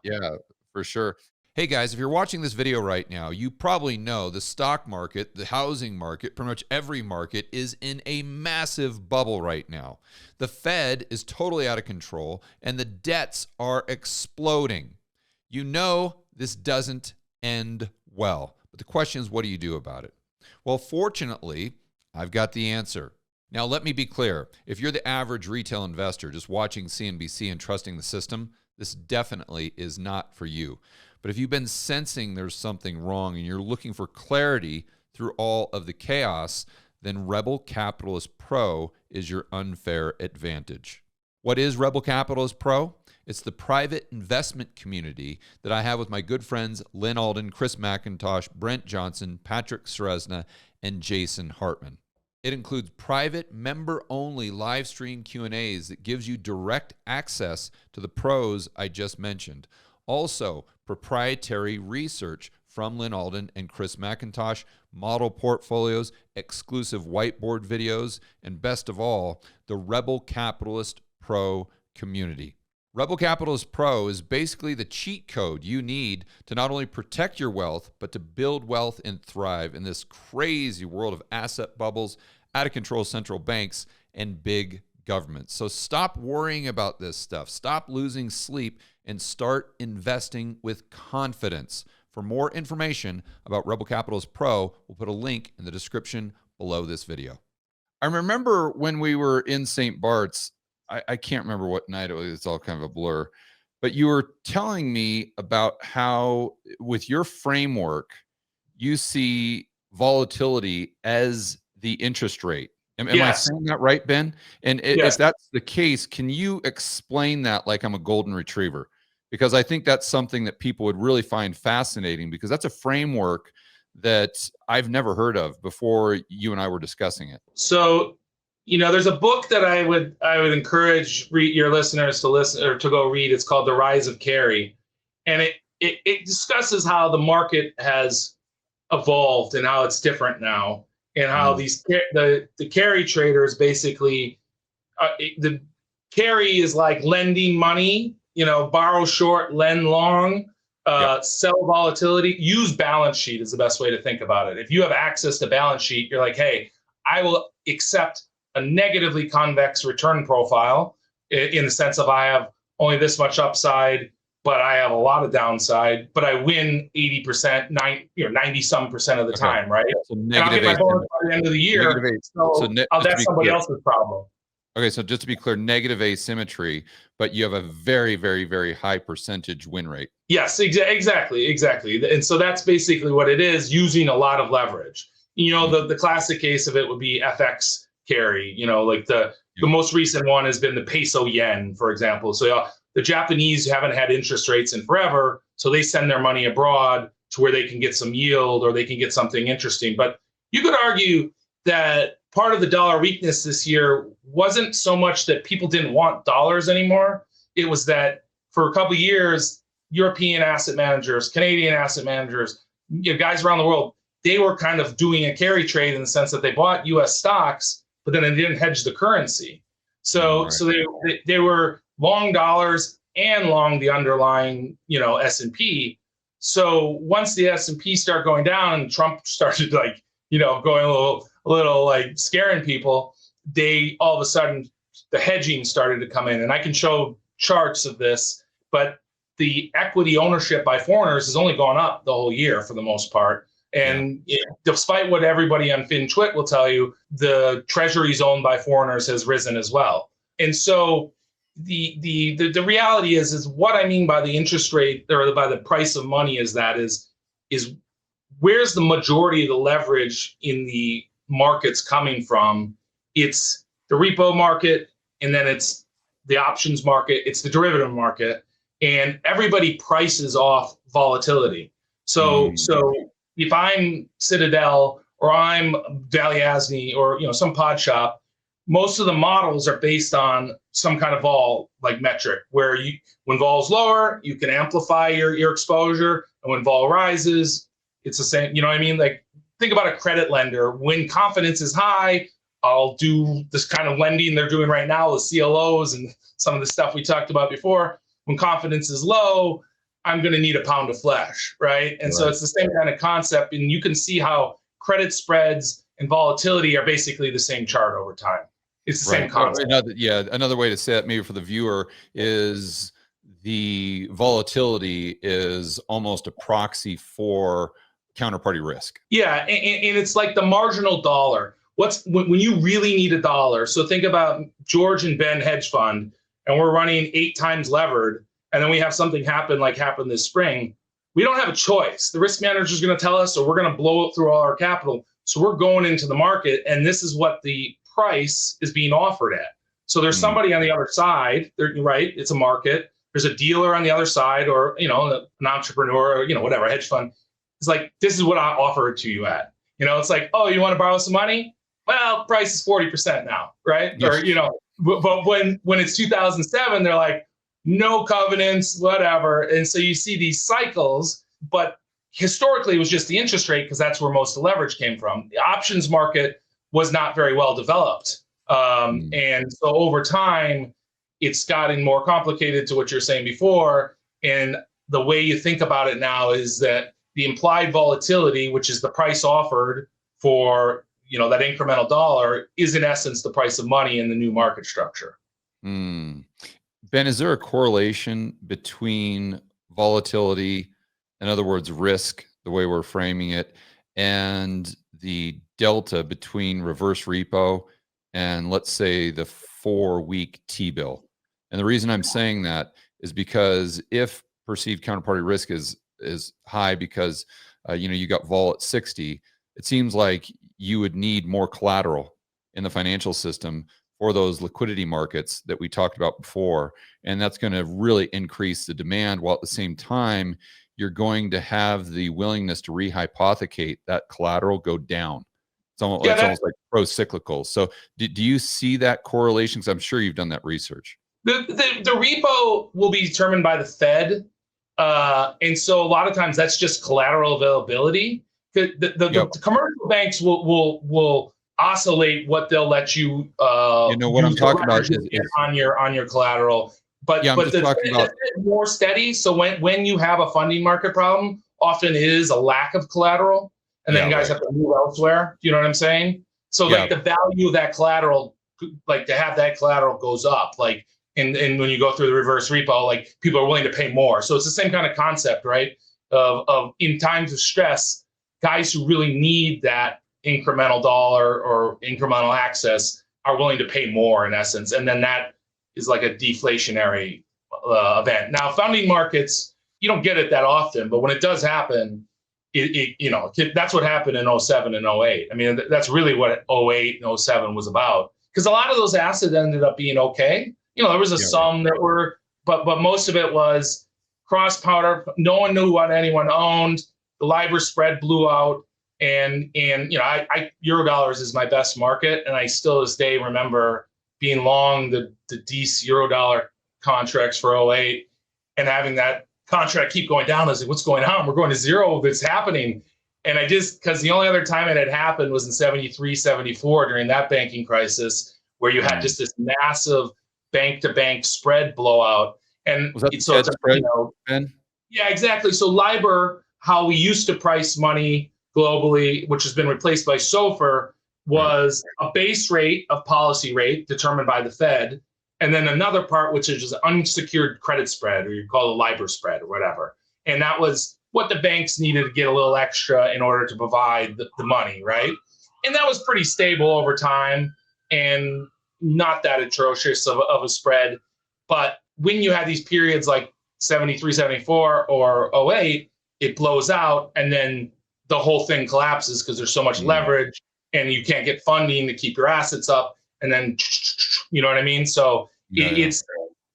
for sure. Hey guys, if you're watching this video right now, you probably know the stock market, the housing market, pretty much every market is in a massive bubble right now. The Fed is totally out of control and the debts are exploding. You know this doesn't end well, but the question is, what do you do about it? Well, fortunately, I've got the answer. Now, let me be clear. If you're the average retail investor just watching CNBC and trusting the system, this definitely is not for you. But if you've been sensing there's something wrong and you're looking for clarity through all of the chaos, then Rebel Capitalist Pro is your unfair advantage. What is Rebel Capitalist Pro? It's the private investment community that I have with my good friends Lynn Alden, Chris McIntosh, Brent Johnson, Patrick Seresna, and Jason Hartman. It includes private member-only live stream Q&As that gives you direct access to the pros I just mentioned. Also, proprietary research from Lynn Alden and Chris McIntosh, model portfolios, exclusive whiteboard videos, and best of all, the Rebel Capitalist Pro community. Rebel Capitalist Pro is basically the cheat code you need to not only protect your wealth, but to build wealth and thrive in this crazy world of asset bubbles, out-of-control central banks, and big governments. So stop worrying about this stuff. Stop losing sleep and start investing with confidence For more information about Rebel Capitalist Pro, we'll put a link in the description below this video. I remember when we were in St. Bart's, I can't remember what night it was, it's all kind of a blur, but you were telling me about how with your framework, you see volatility as the interest rate. Am I Yes. saying that right, Ben? And Yes. if that's the case, can you explain that like I'm a golden retriever? Because I think that's something that people would really find fascinating, because that's a framework that I've never heard of before you and I were discussing it. So, there's a book that I would encourage your listeners to listen or to go read. It's called The Rise of Carry, and it discusses how the market has evolved and how it's different now, and how the carry traders basically the carry is like lending money, borrow short, lend long, sell volatility, use balance sheet is the best way to think about it. If you have access to balance sheet, you're like, hey, I will accept a negatively convex return profile in the sense of I have only this much upside, but I have a lot of downside, but I win 80%, 90 some percent of the time, right? So and I'll get my bonus by the end of the year, that's somebody else's problem. Okay, so just to be clear, negative asymmetry, but you have a very, very, very high percentage win rate. Yes, exactly. And so that's basically what it is, using a lot of leverage. The classic case of it would be FX carry. Like the most recent one has been the peso yen, for example. So the Japanese haven't had interest rates in forever, so they send their money abroad to where they can get some yield or they can get something interesting. But you could argue that part of the dollar weakness this year wasn't so much that people didn't want dollars anymore. It was that for a couple of years, European asset managers, Canadian asset managers, guys around the world, they were kind of doing a carry trade in the sense that they bought U.S. stocks, but then they didn't hedge the currency. So they were long dollars and long the underlying, S&P. So once the S&P started going down and Trump started going a little like scaring people, they all of a sudden the hedging started to come in. And I can show charts of this, but the equity ownership by foreigners has only gone up the whole year for the most part. And despite what everybody on FinTwit will tell you, the treasuries owned by foreigners has risen as well. And so the reality is what I mean by the interest rate or by the price of money is where's the majority of the leverage in the markets coming from? It's the repo market, and then it's the options market, it's the derivative market, and everybody prices off volatility. So if I'm Citadel or I'm Valiasny or some pod shop, most of the models are based on some kind of vol like metric where when vol's lower, you can amplify your exposure, and when vol rises, it's the same. You know what I mean? Like think about a credit lender. When confidence is high, I'll do this kind of lending they're doing right now with CLOs and some of the stuff we talked about before. When confidence is low, I'm going to need a pound of flesh, right? And so it's the same kind of concept. And you can see how credit spreads and volatility are basically the same chart over time. It's the same concept. Another way to say it maybe for the viewer is the volatility is almost a proxy for counterparty risk. Yeah, and it's like the marginal dollar. When you really need a dollar? So think about George and Ben hedge fund, and we're running 8 times levered, and then we have something happen like happened this spring. We don't have a choice. The risk manager is going to tell us, or we're going to blow it through all our capital. So we're going into the market, and this is what the price is being offered at. So there's somebody on the other side, right? It's a market. There's a dealer on the other side, or an entrepreneur, or whatever, hedge fund. It's like, this is what I offer it to you at. It's like, oh, you want to borrow some money? Well, price is 40% now, right? Yes. Or but when it's 2007, they're like, no covenants, whatever. And so you see these cycles, but historically it was just the interest rate because that's where most of the leverage came from. The options market was not very well developed. And so over time, it's gotten more complicated to what you're saying before. And the way you think about it now is that the implied volatility, which is the price offered for that incremental dollar, is in essence the price of money in the new market structure. Ben, is there a correlation between volatility in other words, risk, the way we're framing it, and the delta between reverse repo and, let's say, the 4-week T-bill. And the reason I'm saying that is because if perceived counterparty risk is high because you got vol at 60, it seems like you would need more collateral in the financial system for those liquidity markets that we talked about before. And that's going to really increase the demand, while at the same time, you're going to have the willingness to rehypothecate that collateral go down. It's almost like pro-cyclical. So do you see that correlation? Because I'm sure you've done that research. The repo will be determined by the Fed. And so a lot of times that's just collateral availability. The commercial banks will oscillate what they'll let you what I'm talking about is on your collateral. But the Fed is more steady. So when you have a funding market problem, often it is a lack of collateral, and then you guys have to move elsewhere. Do you know what I'm saying? So like the value of that collateral, like to have that collateral goes up. Like and when you go through the reverse repo, like people are willing to pay more. So it's the same kind of concept, right? Of in times of stress, guys who really need that incremental dollar or incremental access are willing to pay more in essence. And then that is like a deflationary event. Now, funding markets, you don't get it that often, but when it does happen, that's what happened in 07 and 08. I mean, that's really what 08 and 07 was about. Because a lot of those assets ended up being okay. There was some that were, but most of it was cross powder. No one knew what anyone owned. The LIBOR spread blew out, and Eurodollars is my best market, and I still this day remember being long the DC Eurodollar contracts for 08 and having that contract keep going down. I was like, what's going on? We're going to zero. It's happening. And because the only other time it had happened was in 73, 74 during that banking crisis, where you had just this massive bank-to-bank spread blowout. And was that the Fed spread, Ben? Yeah, exactly. So LIBOR, how we used to price money globally, which has been replaced by SOFR, was a base rate of policy rate determined by the Fed, and then another part, which is unsecured credit spread, or you call it LIBOR spread or whatever. And that was what the banks needed to get a little extra in order to provide the money, right? And that was pretty stable over time and not that atrocious of a spread. But when you have these periods like 73, 74 or 08, it blows out, and then the whole thing collapses because there's so much leverage and you can't get funding to keep your assets up. And then, you know what I mean? So it's,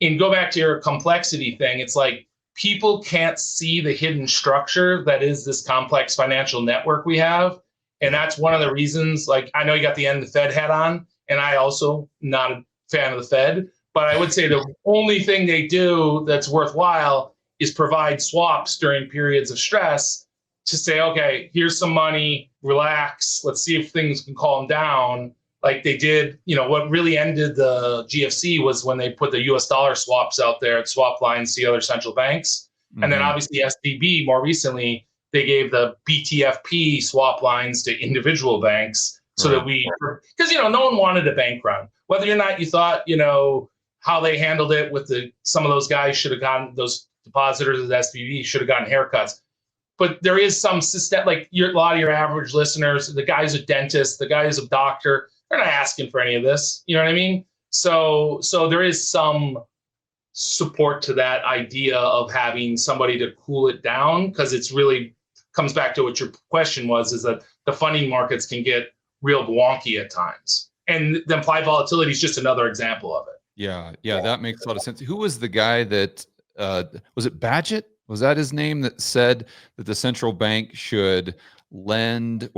and go back to your complexity thing. It's like people can't see the hidden structure that is this complex financial network we have. And that's one of the reasons, like, I know you got the end of the Fed hat on, and I also not a fan of the Fed, but I would say the only thing they do that's worthwhile is provide swaps during periods of stress to say, okay, here's some money, relax, let's see if things can calm down. Like they did, what really ended the GFC was when they put the US dollar swaps out there at swap lines to other central banks. And then obviously SVB more recently, they gave the BTFP swap lines to individual banks so that because, no one wanted a bank run. Whether or not you thought, how they handled it with some of those guys should have gotten, those depositors of the SVB should have gotten haircuts. But there is some system, like a lot of your average listeners, the guy's a dentist, the guy's a doctor, they're not asking for any of this. You know what I mean? So there is some support to that idea of having somebody to cool it down, because it's really comes back to what your question was, is that the funding markets can get real wonky at times. And the implied volatility is just another example of it. Yeah, that makes a lot of sense. Who was the guy that, was it Badgett? Was that his name, that said that the central bank should lend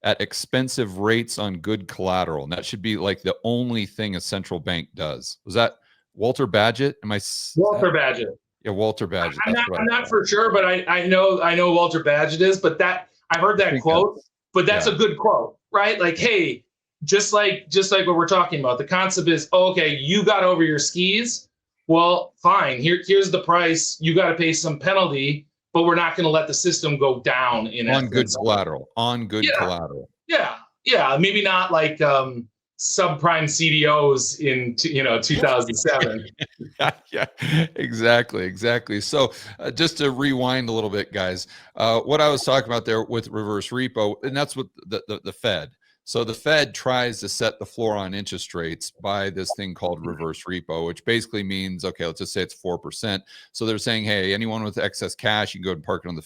at expensive rates on good collateral? And that should be like the only thing a central bank does. Was that Walter Badgett? Walter Badgett. Yeah, Walter Badgett. I'm not for sure, but I know Walter Badgett is, but I've heard that quote, but that's a good quote, right? Like, hey, just like what we're talking about, the concept is, okay, you got over your skis. Well, fine. Here's the price. You got to pay some penalty, but we're not going to let the system go down on good collateral. On good collateral. Yeah. Maybe not like subprime CDOs in 2007. Yeah, exactly. So just to rewind a little bit, guys, what I was talking about there with reverse repo, and that's what the Fed. So the Fed tries to set the floor on interest rates by this thing called reverse repo, which basically means, okay, let's just say it's 4%. So they're saying, hey, anyone with excess cash, you can go and park it on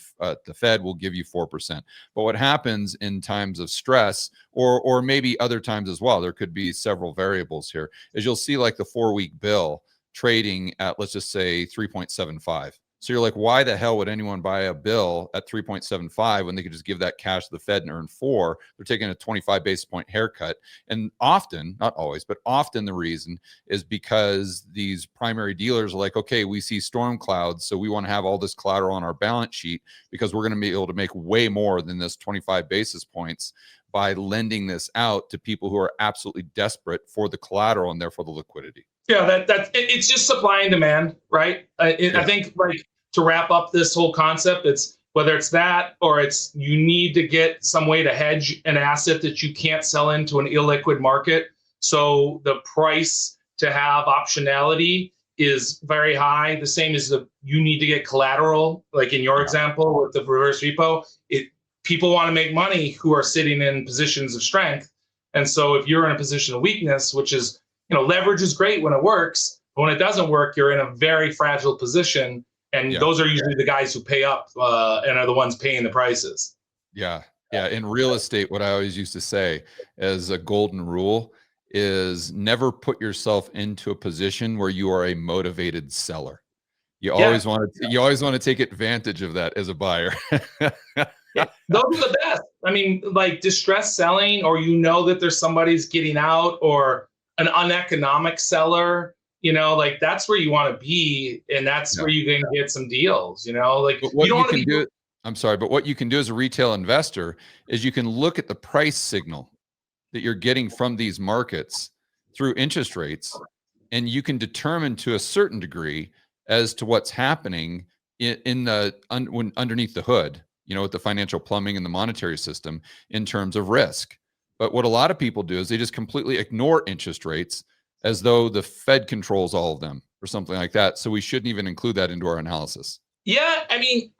the Fed, will give you 4%. But what happens in times of stress, or maybe other times as well, there could be several variables here, is you'll see like the 4-week bill trading at, let's just say, 3.75. So you're like, why the hell would anyone buy a bill at 3.75 when they could just give that cash to the Fed and earn 4? They're taking a 25 basis point haircut. And often, not always, but often the reason is because these primary dealers are like, okay, we see storm clouds, so we want to have all this collateral on our balance sheet because we're going to be able to make way more than this 25 basis points by lending this out to people who are absolutely desperate for the collateral and therefore the liquidity. Yeah, it's just supply and demand, right? I think, like, to wrap up this whole concept, it's whether it's that or it's you need to get some way to hedge an asset that you can't sell into an illiquid market. So the price to have optionality is very high. The same as you need to get collateral, like in your example with the reverse repo. People want to make money who are sitting in positions of strength. And so if you're in a position of weakness, which is, leverage is great when it works, but when it doesn't work, you're in a very fragile position. And those are usually the guys who pay up and are the ones paying the prices. Yeah. In real estate, what I always used to say as a golden rule is never put yourself into a position where you are a motivated seller. You always want to take advantage of that as a buyer. Those are the best. I mean, like distress selling, or that there's somebody's getting out, or an uneconomic seller, like that's where you want to be, and that's where you can get some deals, like but what you don't want to do. I'm sorry, but what you can do as a retail investor is you can look at the price signal that you're getting from these markets through interest rates, and you can determine to a certain degree as to what's happening underneath the hood, with the financial plumbing and the monetary system in terms of risk. But what a lot of people do is they just completely ignore interest rates as though the Fed controls all of them or something like that. So we shouldn't even include that into our analysis. Yeah, I mean,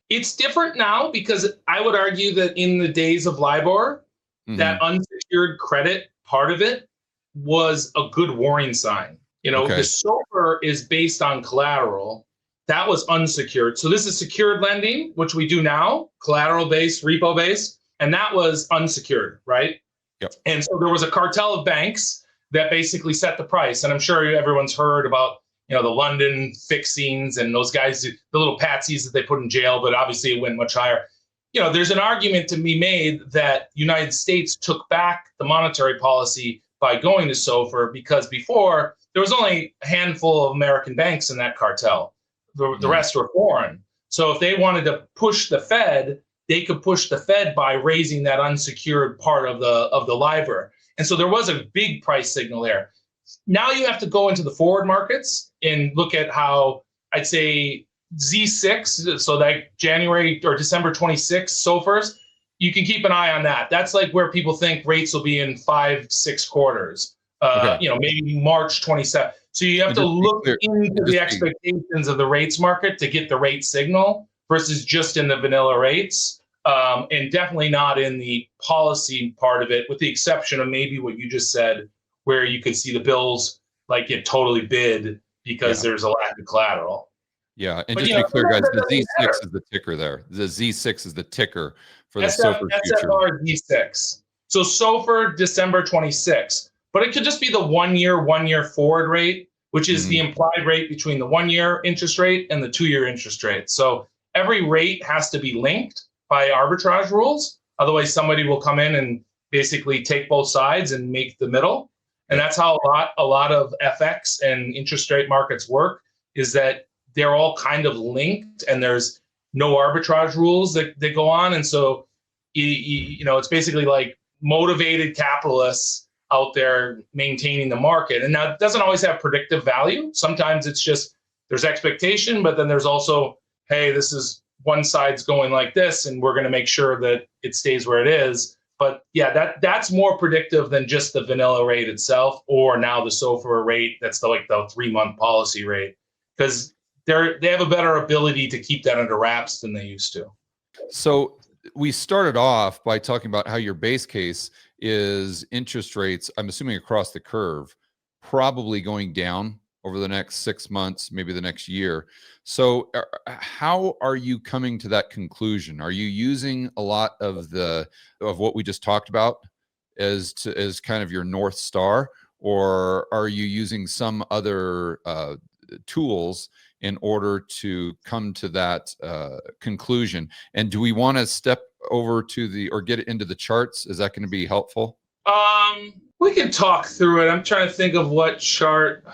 it's different now because I would argue that in the days of LIBOR, that unsecured credit part of it was a good warning sign. The SOFR is based on collateral. That was unsecured. So this is secured lending, which we do now, collateral-based, repo-based, and that was unsecured, right? Yep. And so there was a cartel of banks that basically set the price. And I'm sure everyone's heard about, the London fixings and those guys, the little patsies that they put in jail, but obviously it went much higher. There's an argument to be made that United States took back the monetary policy by going to SOFR because before there was only a handful of American banks in that cartel. The rest were foreign. So if they wanted to push the Fed, they could push the Fed by raising that unsecured part of the LIBOR. And so there was a big price signal there. Now you have to go into the forward markets and look at how, I'd say, Z6, so that January or December 26th SOFRs, you can keep an eye on that. That's like where people think rates will be in 5-6 quarters, maybe March 27th. So you have to look into the expectations of the rates market to get the rate signal versus just in the vanilla rates, and definitely not in the policy part of it, with the exception of maybe what you just said, where you could see the bills like get totally bid because there's a lack of collateral. Yeah, and just to be clear, guys, the Z6 is the ticker there. The Z6 is the ticker for the SOFR future. SFR Z6. So SOFR December 26th. But it could just be the one-year forward rate, which is the implied rate between the 1-year interest rate and the 2-year interest rate. So every rate has to be linked by arbitrage rules. Otherwise, somebody will come in and basically take both sides and make the middle. And that's how a lot of FX and interest rate markets work, is that they're all kind of linked and there's no arbitrage rules that go on. And so, it's basically like motivated capitalists out there maintaining the market. And now it doesn't always have predictive value. Sometimes it's just there's expectation, but then there's also, hey, this is one side's going like this, and we're going to make sure that it stays where it is. But yeah, that's more predictive than just the vanilla rate itself, or now the SOFR rate. That's the 3-month policy rate, because they have a better ability to keep that under wraps than they used to. So we started off by talking about how your base case is interest rates, I'm assuming across the curve, probably going down over the next 6 months, maybe the next year. So how are you coming to that conclusion? Are you using a lot of what we just talked about as kind of your North Star, or are you using some other tools in order to come to that conclusion? And do we want to step over to or get into the charts? Is that going to be helpful? We can talk through it. I'm trying to think of what chart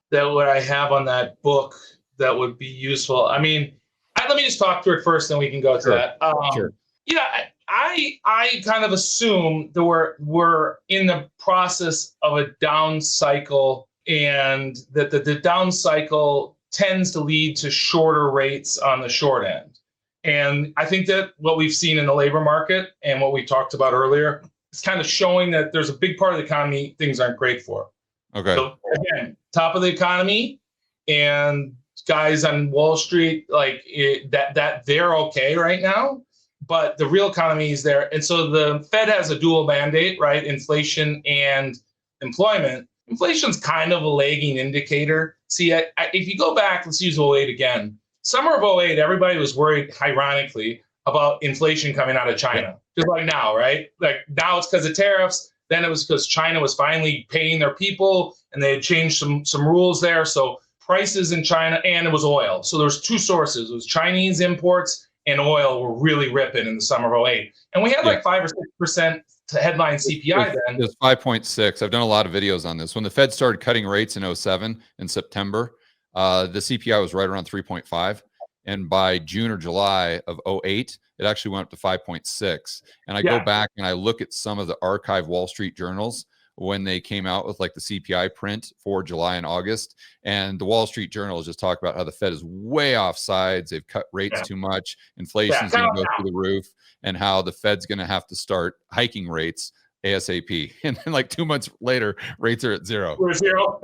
that what I have on that book that would be useful. I mean, let me just talk through it first, then we can go to that. Sure. Yeah, I kind of assume that we're in the process of a down cycle, and that the down cycle tends to lead to shorter rates on the short end. And I think that what we've seen in the labor market and what we talked about earlier is kind of showing that there's a big part of the economy things aren't great for. Okay. So again, top of the economy and guys on Wall Street, that they're okay right now, but the real economy is there. And so the Fed has a dual mandate, right? Inflation and employment. Inflation's kind of a lagging indicator. See, if you go back, let's use '08 again. Summer of '08, everybody was worried, ironically, about inflation coming out of China. Just like now, right? Like now it's because of tariffs. Then it was because China was finally paying their people, and they had changed some rules there. So prices in China, and it was oil. So there's two sources. It was Chinese imports and oil were really ripping in the summer of '08. And we had like 5 or 6% to headline CPI then. It was 5.6. I've done a lot of videos on this. When the Fed started cutting rates in '07 in September, the CPI was right around 3.5. And by June or July of '08, it actually went up to 5.6. And I go back and I look at some of the archive Wall Street journals when they came out with like the CPI print for July and August. And the Wall Street Journal just talk about how the Fed is way off sides. They've cut rates too much. Inflation's going to go through the roof, and how the Fed's going to have to start hiking rates ASAP. And then like 2 months later, rates are at zero. We're zero.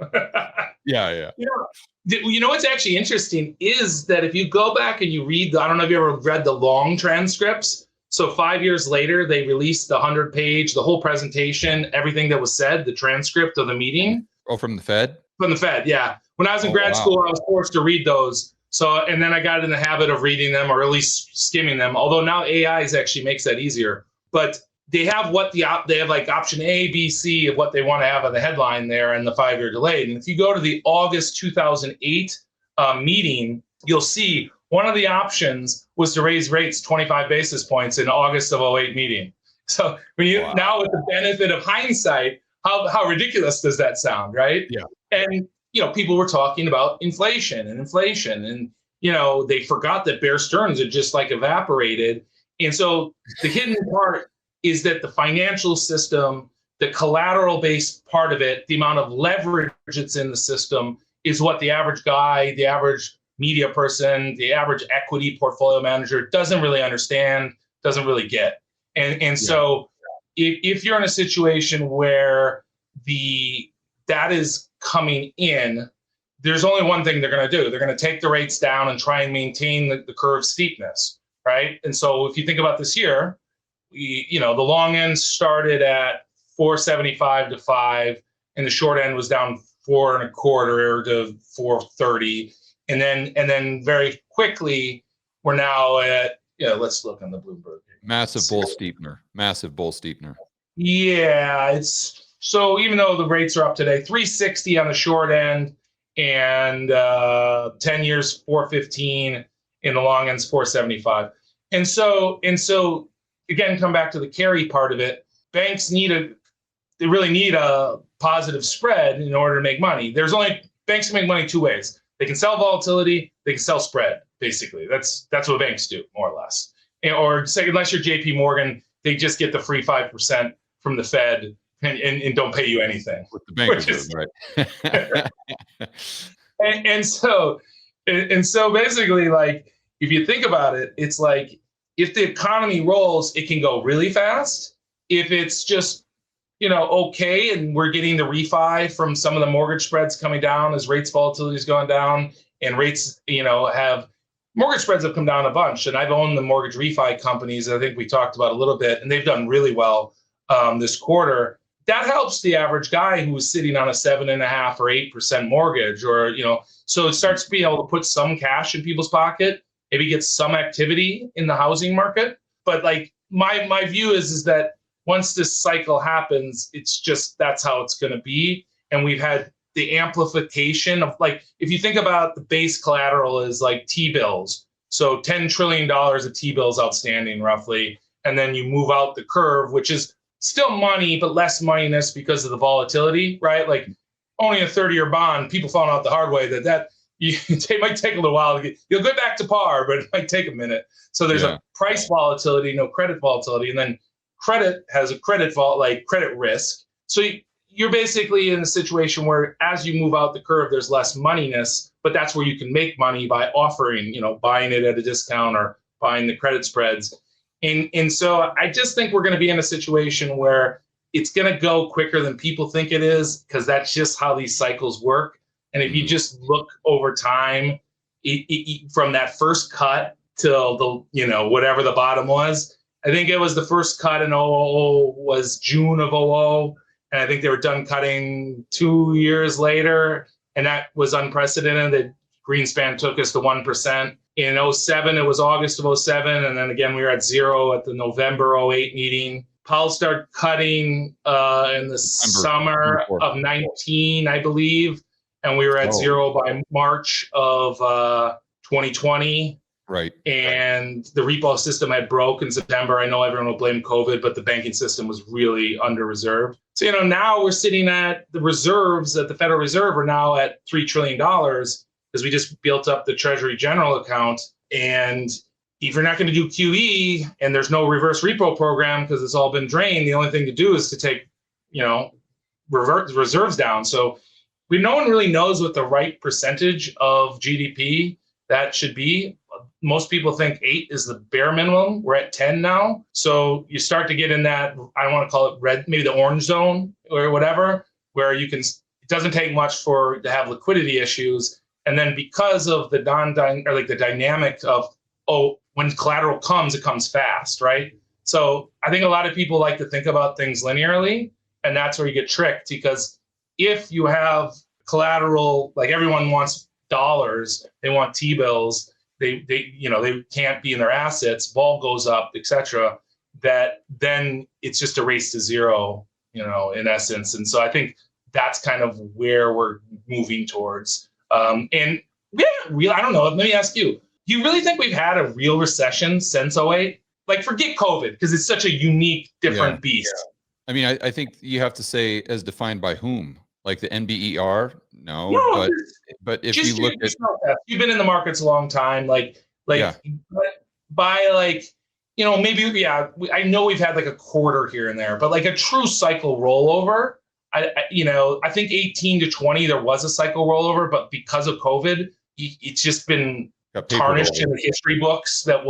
Yeah. You know what's actually interesting is that if you go back and you read, I don't know if you ever read the long transcripts. So 5 years later, they released the 100-page, the whole presentation, everything that was said, the transcript of the meeting. Oh, from the Fed? From the Fed, yeah. When I was in grad school, I was forced to read those. So, and then I got in the habit of reading them, or at least skimming them. Although now AI actually makes that easier. But they have they have like option A, B, C of what they want to have on the headline there, and the 5-year delay. And if you go to the August 2008 meeting, you'll see one of the options was to raise rates 25 basis points in August of '08 meeting. So when you now, with the benefit of hindsight, how ridiculous does that sound, right? Yeah. And people were talking about inflation, and they forgot that Bear Stearns had just like evaporated. And so the hidden part is that the financial system, the collateral-based part of it, the amount of leverage that's in the system, is what the average guy, the average media person, the average equity portfolio manager doesn't really understand, doesn't really get. And so if you're in a situation where that is coming in, there's only one thing they're going to do. They're going to take the rates down and try and maintain the curve steepness, right? And so if you think about this year, the long end started at 475 to 5, and the short end was down 4.25 to 430. And then very quickly, we're now at, let's look on the Bloomberg. Massive bull steepener. Yeah, it's so even though the rates are up today, 360 on the short end, and 10 years 415, in the long end's 475. And so again, come back to the carry part of it. Banks they really need a positive spread in order to make money. Banks can make money two ways. They can sell volatility, they can sell spread, basically. That's what banks do, more or less. Or say, unless you're JP Morgan, they just get the free 5% from the Fed and don't pay you anything. With the bankers, right? and so basically, like, if you think about it, it's like if the economy rolls, it can go really fast, If it's just, okay, and we're getting the refi from some of the mortgage spreads coming down as rates volatility is going down, and rates, have mortgage spreads have come down a bunch. And I've owned the mortgage refi companies. I think we talked about a little bit, and they've done really well this quarter. That helps the average guy who was sitting on a 7.5% or 8% mortgage, or so it starts to be able to put some cash in people's pocket, maybe get some activity in the housing market. But like my view is that once this cycle happens, it's just that's how it's going to be. And we've had the amplification of, like, if you think about the base collateral is like T-bills, so $10 trillion of T-bills outstanding roughly, and then you move out the curve, which is still money, but less moneyness because of the volatility, right? Like owning a 30-year bond, people found out the hard way that it might take a little while to you'll get back to par, but it might take a minute. So there's a price volatility, no credit volatility, and then credit has a credit risk. So you're basically in a situation where as you move out the curve, there's less moneyness, but that's where you can make money by offering, buying it at a discount or buying the credit spreads. And so I just think we're going to be in a situation where it's going to go quicker than people think it is, because that's just how these cycles work. And if you just look over time, from that first cut till the, whatever the bottom was, I think it was the first cut in 2000 was June of 2000. And I think they were done cutting 2 years later. And that was unprecedented. That Greenspan took us to 1%. In 2007, it was August of 2007. And then again, we were at zero at the November 2008 meeting. Powell started cutting in the summer of 19, I believe. And we were at zero by March of 2020. Right. And the repo system had broke in September. I know everyone will blame COVID, but the banking system was really under reserved. So, now we're sitting at the reserves at the Federal Reserve are now at $3 trillion because we just built up the Treasury general account. And if you're not going to do QE and there's no reverse repo program because it's all been drained, the only thing to do is to take, reserves down. So no one really knows what the right percentage of GDP that should be. Most people think 8 is the bare minimum. We're at 10 now. So you start to get in that, I don't want to call it red, maybe the orange zone or whatever, where it doesn't take much to have liquidity issues. And then because of the the dynamic of, when collateral comes, it comes fast, right? So I think a lot of people like to think about things linearly, and that's where you get tricked, because if you have collateral, like everyone wants dollars, they want T-bills, they can't be in their assets, vol goes up, etc., that then it's just a race to zero, in essence. And so I think that's kind of where we're moving towards. And we haven't I don't know, let me ask you, do you really think we've had a real recession since 2008? Like, forget COVID, because it's such a unique, different beast. Yeah. I mean, I think you have to say as defined by whom? Like the NBER? No, but if you look at, you've been in the markets a long time, by maybe, I know we've had like a quarter here and there, but like a true cycle rollover, I think 18 to 20, there was a cycle rollover, but because of COVID, it's just been tarnished in the history books that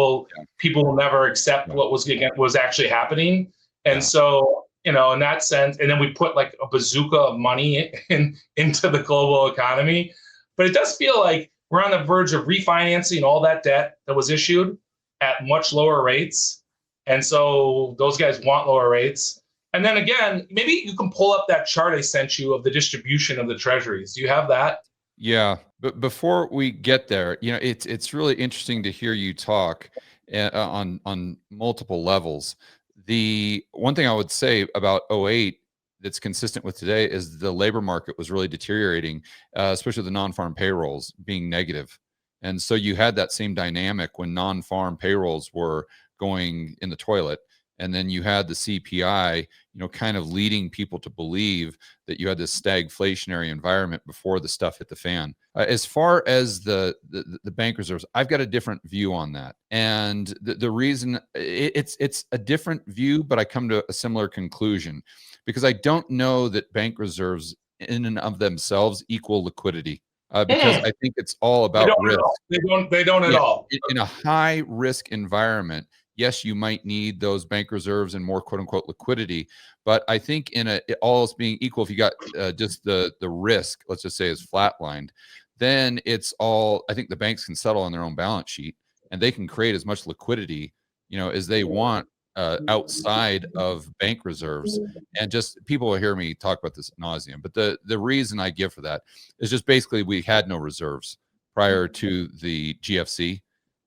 people will never accept what was actually happening. And so, in that sense, and then we put like a bazooka of money into the global economy. But it does feel like we're on the verge of refinancing all that debt that was issued at much lower rates. And so those guys want lower rates. And then again, maybe you can pull up that chart I sent you of the distribution of the treasuries. Do you have that? Yeah, but before we get there, it's really interesting to hear you talk on multiple levels. The one thing I would say about 2008 that's consistent with today is the labor market was really deteriorating, especially the non-farm payrolls being negative. And so you had that same dynamic when non-farm payrolls were going in the toilet. And then you had the CPI, kind of leading people to believe that you had this stagflationary environment before the stuff hit the fan. As far as the bank reserves, I've got a different view on that. And the reason it's a different view, but I come to a similar conclusion, because I don't know that bank reserves in and of themselves equal liquidity. Because I think it's all about risk. They don't at all. In a high risk environment, yes, you might need those bank reserves and more quote unquote liquidity. But I think all else being equal, if you got just the risk, let's just say, is flatlined, then it's all, I think the banks can settle on their own balance sheet and they can create as much liquidity, as they want outside of bank reserves. And just people will hear me talk about this ad nauseum, but the reason I give for that is just basically we had no reserves prior to the GFC.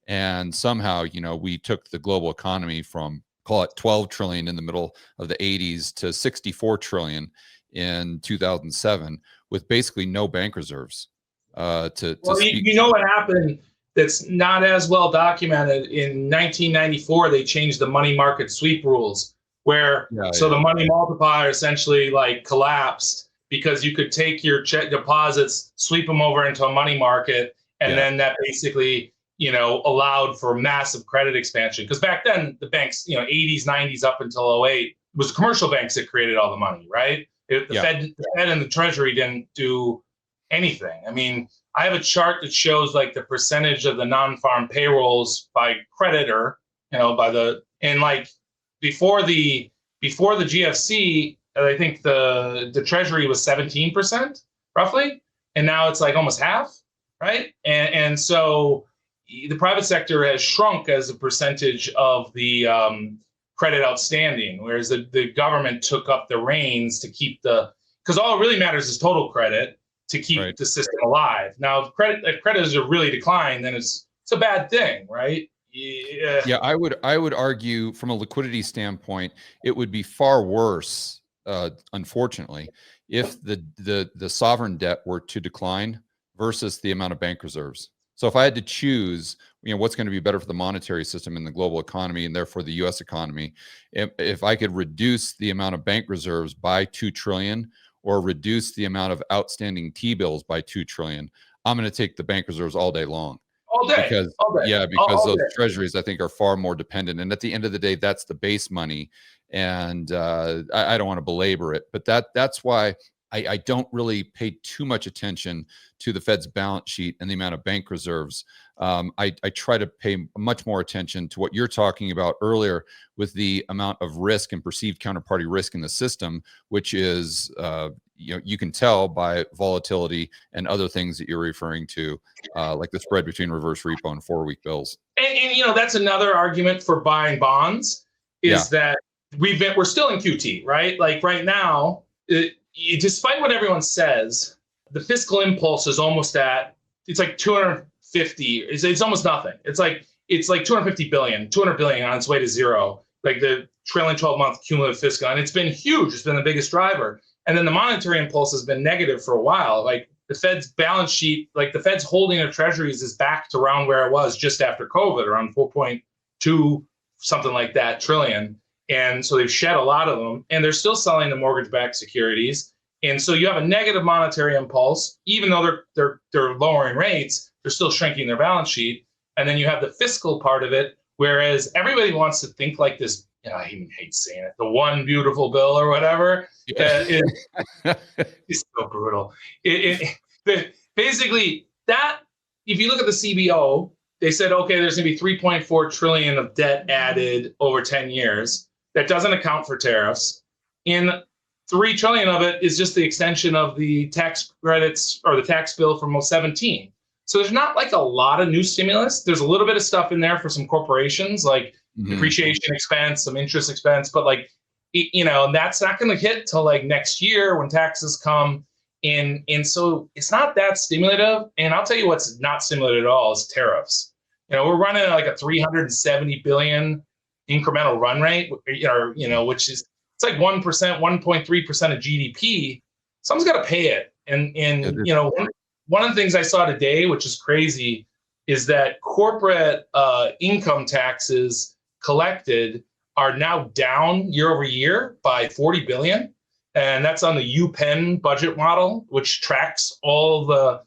And somehow, we took the global economy from, call it 12 trillion in the middle of the 80s to 64 trillion in 2007 with basically no bank reserves to Well, speak you to. know what happened that's not as well documented. In 1994, they changed the money market sweep rules, where Yeah, so the yeah, money multiplier essentially like collapsed because you could take your check deposits, sweep them over into a money market, and yeah, then that basically allowed for massive credit expansion. Because back then the banks, 80s, 90s up until '08, it was commercial banks that created all the money, right? The yeah. Fed and the Treasury didn't do anything. I mean, I have a chart that shows like the percentage of the non-farm payrolls by creditor, by the and like before the GFC, I think the Treasury was 17% roughly, and now it's like almost half, right? And so the private sector has shrunk as a percentage of the credit outstanding, whereas the government took up the reins to keep because all it really matters is total credit to keep Right. the system alive. Now, if credit is really declined, then it's a bad thing, right? Yeah. Yeah, I would argue from a liquidity standpoint, it would be far worse, unfortunately, if the sovereign debt were to decline versus the amount of bank reserves. So if I had to choose, what's going to be better for the monetary system and the global economy and therefore the US economy, if I could reduce the amount of bank reserves by 2 trillion or reduce the amount of outstanding T-bills by 2 trillion, I'm going to take the bank reserves all day long. All day, Because all day, yeah, because all those day. treasuries I think are far more dependent, and at the end of the day, that's the base money. And I don't want to belabor it, but that's why I don't really pay too much attention to the Fed's balance sheet and the amount of bank reserves. I try to pay much more attention to what you're talking about earlier with the amount of risk and perceived counterparty risk in the system, which is you can tell by volatility and other things that you're referring to, like the spread between reverse repo and 4-week bills. And that's another argument for buying bonds Yeah. is that we're still in QT, right? Like right now, despite what everyone says, the fiscal impulse is almost it's like 250. It's almost nothing. It's like 250 billion, 200 billion on its way to zero. Like the trailing 12-month cumulative fiscal, and it's been huge. It's been the biggest driver. And then the monetary impulse has been negative for a while. Like the Fed's balance sheet, like the Fed's holding of treasuries is back to around where it was just after COVID, around 4.2, something like that, trillion. And so they've shed a lot of them, and they're still selling the mortgage-backed securities. And so you have a negative monetary impulse, even though they're lowering rates, they're still shrinking their balance sheet. And then you have the fiscal part of it, whereas everybody wants to think like this. I even hate saying it, the one beautiful bill or whatever. It's so brutal. Basically, that if you look at the CBO, they said, okay, there's going to be 3.4 trillion of debt added over 10 years. That doesn't account for tariffs. In 3 trillion of it is just the extension of the tax credits or the tax bill from 17. So there's not like a lot of new stimulus. There's a little bit of stuff in there for some corporations, like depreciation expense, some interest expense, but like, and that's not going to hit till like next year when taxes come in. And so it's not that stimulative. And I'll tell you what's not stimulative at all is tariffs. We're running at like a 370 billion incremental run rate, which is, it's like 1%, 1.3% of GDP. Someone's got to pay it. And one of the things I saw today, which is crazy, is that corporate income taxes collected are now down year over year by 40 billion. And that's on the UPenn budget model, which tracks all the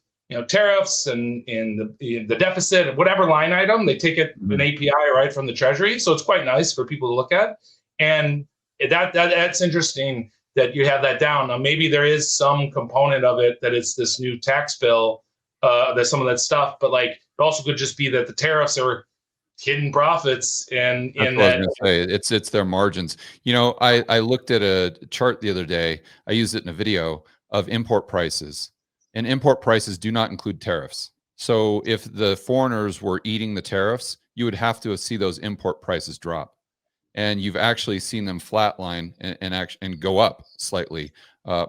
tariffs and the deficit and whatever line item. They take it an API right from the Treasury. So it's quite nice for people to look at. And that's interesting that you have that down. Now, maybe there is some component of it that it's this new tax bill, there's some of that stuff, but like it also could just be that the tariffs are hidden profits and That's in what I was that. gonna say. It's their margins. You know, I looked at a chart the other day. I used it in a video of import prices, and import prices do not include tariffs. So if the foreigners were eating the tariffs, you would have to see those import prices drop. And you've actually seen them flatline and go up slightly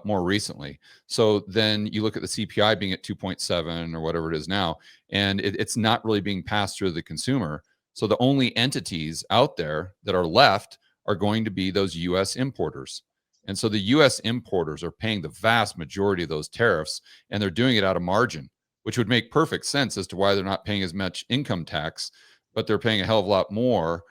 more recently. So then you look at the CPI being at 2.7 or whatever it is now, and it's not really being passed through to the consumer. So the only entities out there that are left are going to be those U.S. importers. And so the U.S. importers are paying the vast majority of those tariffs, and they're doing it out of margin, which would make perfect sense as to why they're not paying as much income tax, but they're paying a hell of a lot more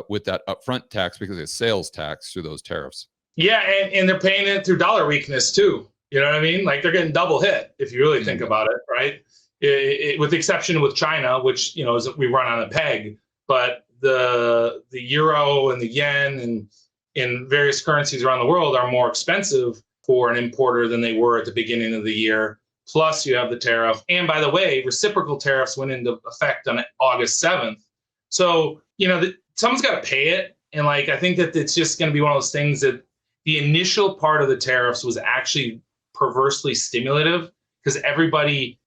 with that upfront tax because it's sales tax through those tariffs. Yeah, and they're paying it through dollar weakness too. You know what I mean? Like they're getting double hit if you really think about it, right? With the exception with China, which is we run on a peg, but the euro and the yen and in various currencies around the world are more expensive for an importer than they were at the beginning of the year. Plus, you have the tariff, and by the way, reciprocal tariffs went into effect on August 7th. So someone's got to pay it, and like I think that it's just going to be one of those things that the initial part of the tariffs was actually perversely stimulative because everybody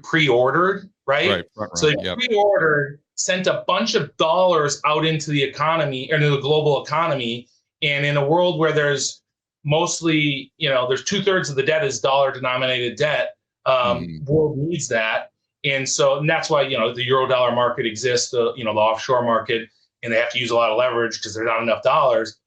pre-ordered, right? So they pre-ordered, sent a bunch of dollars out into the economy, or into the global economy. And in a world where there's mostly, there's 2/3 of the debt is dollar-denominated debt, world needs that. And that's why, the euro dollar market exists, the offshore market, and they have to use a lot of leverage because there's not enough dollars.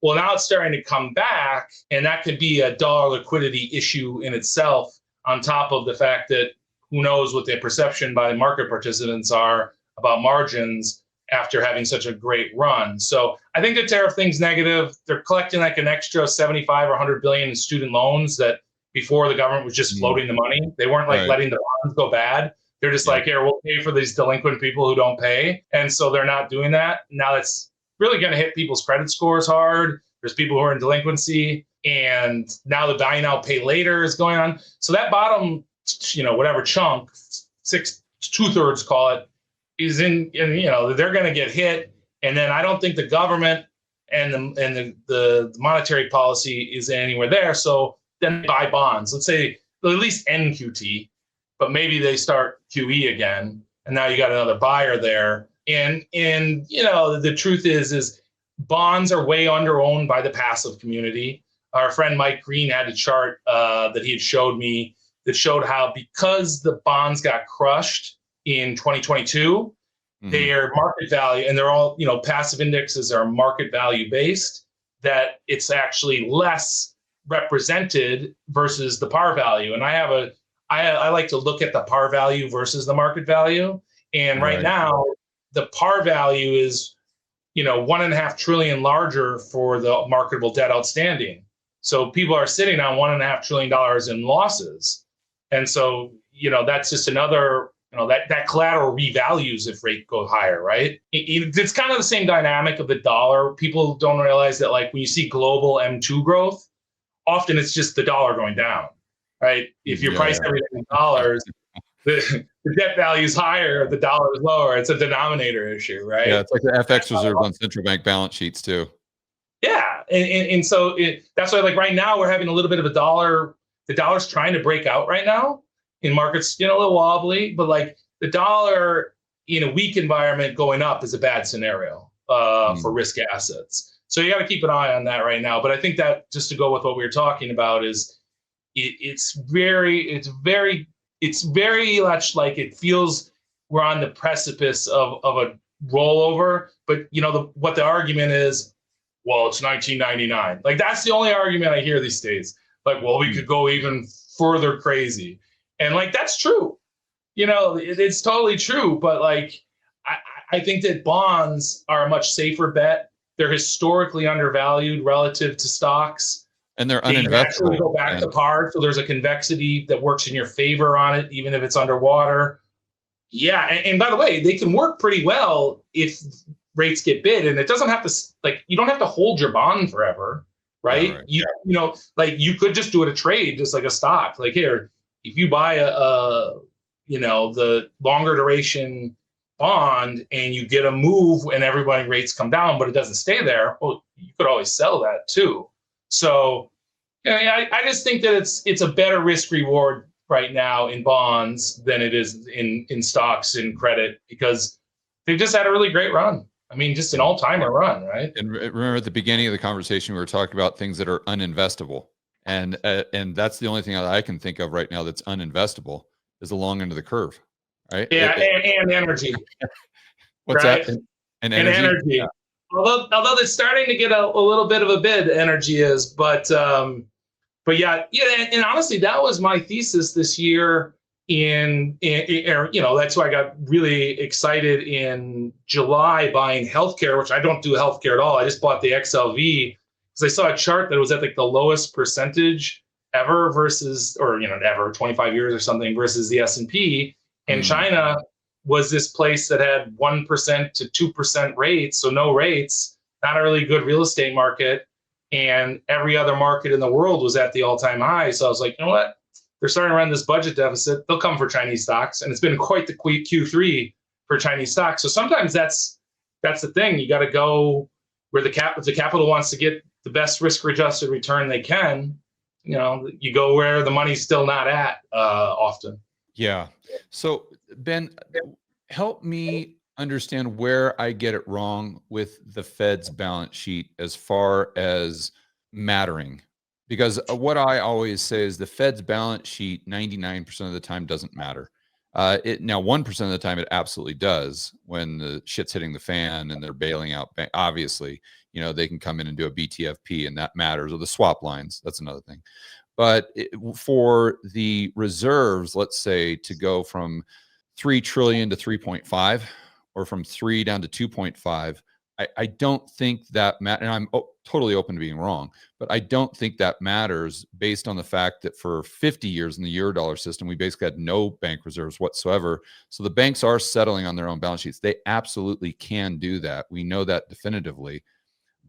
Well, now it's starting to come back, and that could be a dollar liquidity issue in itself, on top of the fact that who knows what the perception by market participants are about margins after having such a great run. So I think the tariff thing's negative. They're collecting like an extra 75 or 100 billion in student loans that before the government was just floating the money. They weren't like letting the bonds go bad. They're just like, here, we'll pay for these delinquent people who don't pay. And so they're not doing that. Now that's really going to hit people's credit scores hard. There's people who are in delinquency, and now the buy now, pay later is going on. So that bottom, whatever chunk, 2/3, call it, is in they're going to get hit. And then I don't think the government and the monetary policy is anywhere there. So then they buy bonds. Let's say at least end QT, but maybe they start QE again, and now you got another buyer there. And the truth is bonds are way under owned by the passive community. Our friend Mike Green had a chart that he had showed me that showed how, because the bonds got crushed in 2022, their market value, and they're all, passive indexes are market value based, that it's actually less represented versus the par value. And I like to look at the par value versus the market value. And right now, the par value is, 1.5 trillion larger for the marketable debt outstanding. So people are sitting on $1.5 trillion in losses. And so, that's just another, that collateral revalues if rate goes higher, right? It's kind of the same dynamic of the dollar. People don't realize that, like, when you see global M2 growth, often it's just the dollar going down, right? If you price everything in dollars, the debt value is higher, the dollar is lower. It's a denominator issue, right? Yeah, it's like the FX reserve on central bank balance sheets too. Yeah, and so that's why, like, right now we're having a little bit of a dollar. The dollar's trying to break out right now in markets, a little wobbly, but like the dollar in a weak environment going up is a bad scenario for risk assets. So you got to keep an eye on that right now. But I think that, just to go with what we were talking about, is it's very much like it feels we're on the precipice of a rollover. But what the argument is, well, it's 1999. Like, that's the only argument I hear these days. Like, well, we could go even further crazy. And like, that's true. It's totally true. But like, I think that bonds are a much safer bet. They're historically undervalued relative to stocks. And they're uninvestable. They actually go back to par. So there's a convexity that works in your favor on it, even if it's underwater. Yeah. And by the way, they can work pretty well if rates get bid, and it doesn't have to, like, you don't have to hold your bond forever, right? Like, you could just do it a trade, just like a stock. Like, here, if you buy the longer duration bond and you get a move and everybody rates come down, but it doesn't stay there, well, you could always sell that too. So I just think that it's a better risk reward right now in bonds than it is in stocks and credit, because they've just had a really great run. I mean, just an all-timer run, right? And remember at the beginning of the conversation, we were talking about things that are uninvestable. And that's the only thing that I can think of right now that's uninvestable is the long end of the curve, right? Yeah, and energy. What's right? that? And energy. energy. And energy. Yeah. Although it's starting to get a little bit of a bid, energy is, but yeah, and honestly, that was my thesis this year. That's why I got really excited in July buying healthcare, which I don't do healthcare at all. I just bought the XLV because I saw a chart that was at like the lowest percentage ever versus, or ever 25 years or something versus the S&P, and China was this place that had 1% to 2% rates, so no rates, not a really good real estate market. And every other market in the world was at the all-time high. So I was like, you know what? They're starting to run this budget deficit. They'll come for Chinese stocks. And it's been quite the Q3 for Chinese stocks. So sometimes that's the thing. You got to go where if the capital wants to get the best risk-adjusted return they can, you go where the money's still not at often. Yeah. So Ben, help me understand where I get it wrong with the Fed's balance sheet as far as mattering. Because what I always say is the Fed's balance sheet 99% of the time doesn't matter. Now 1% of the time it absolutely does when the shit's hitting the fan and they're bailing out. Obviously, they can come in and do a BTFP and that matters, or the swap lines. That's another thing. But for the reserves, let's say to go from 3 trillion to 3.5, or from 3 down to 2.5, I don't think that matters. And I'm totally open to being wrong, but I don't think that matters based on the fact that for 50 years in the Eurodollar system, we basically had no bank reserves whatsoever. So the banks are settling on their own balance sheets. They absolutely can do that. We know that definitively.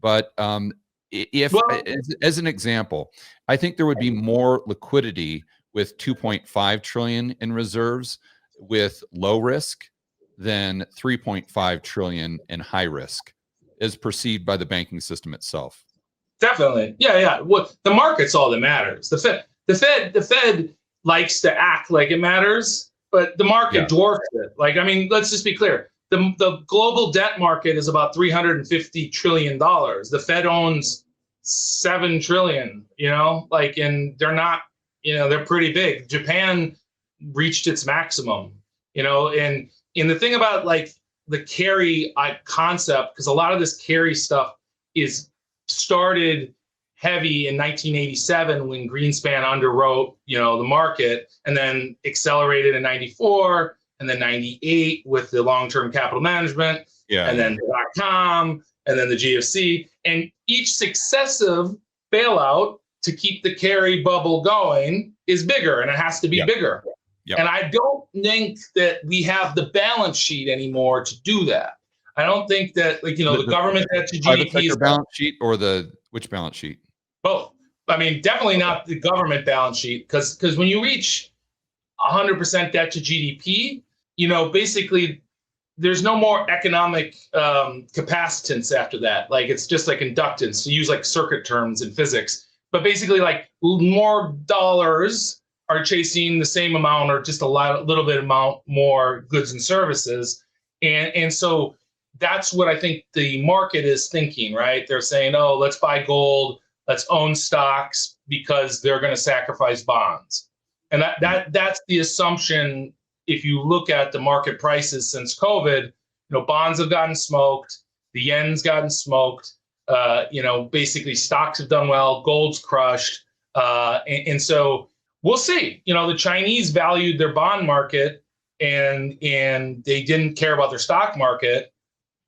But as an example, I think there would be more liquidity with 2.5 trillion in reserves with low risk than 3.5 trillion in high risk, as perceived by the banking system itself. Definitely. Yeah. Well, the market's all that matters. The Fed likes to act like it matters, but the market dwarfs it. Let's just be clear. The global debt market is about $350 trillion. The Fed owns 7 trillion, and they're not, they're pretty big. Japan reached its maximum, and the thing about the carry concept, because a lot of this carry stuff is started heavy in 1987 when Greenspan underwrote, the market, and then accelerated in 94, and then 98 with the long-term capital management, and then .com, and then the GFC, and each successive bailout to keep the carry bubble going is bigger, and it has to be bigger. Yep. And I don't think that we have the balance sheet anymore to do that. I don't think that, the government debt to GDP is balance sheet, or which balance sheet? Both. Definitely not the government balance sheet, because when you reach 100% debt to GDP, basically there's no more economic capacitance after that. It's just like inductance, to use circuit terms in physics. But basically, more dollars are chasing the same amount, or just a little bit amount more goods and services. And so that's what I think the market is thinking, right? They're saying, oh, let's buy gold, let's own stocks, because they're going to sacrifice bonds. And that's the assumption. If you look at the market prices since COVID, bonds have gotten smoked, the yen's gotten smoked, basically stocks have done well, gold's crushed. And so we'll see. The Chinese valued their bond market, and they didn't care about their stock market.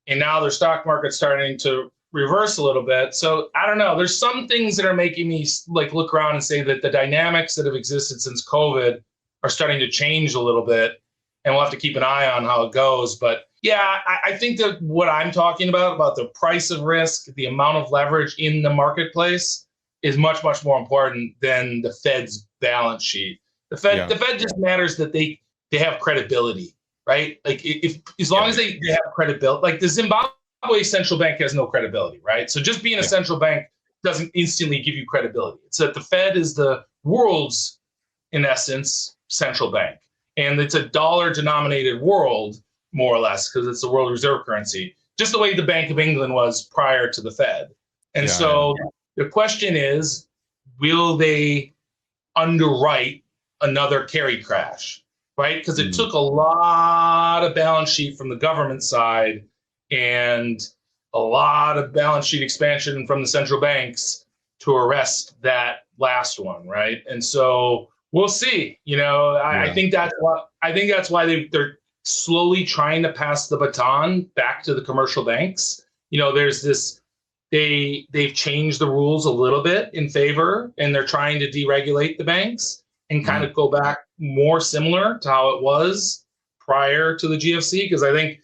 And now their stock market's starting to reverse a little bit. So I don't know. There's some things that are making me look around and say that the dynamics that have existed since COVID are starting to change a little bit, and we'll have to keep an eye on how it goes. But yeah, I think that what I'm talking about the price of risk, the amount of leverage in the marketplace, is much, much more important than the Fed's balance sheet. The Fed just matters that they have credibility. right? Like if as long as they have credibility, like the Zimbabwe central bank has no credibility, right? So just being a central bank doesn't instantly give you credibility. It's that the Fed is the world's, in essence, central bank. And it's a dollar denominated world, more or less, because it's the world reserve currency, just the way the Bank of England was prior to the Fed. And so the question is, will they underwrite another carry crash, right? Because it took a lot of balance sheet from the government side and a lot of balance sheet expansion from the central banks to arrest that last one, right? And so we'll see. You know, I think that's why they're slowly trying to pass the baton back to the commercial banks. You know, there's this. They've changed the rules a little bit in favor, and they're trying to deregulate the banks and kind of go back more similar to how it was prior to the GFC. Because I think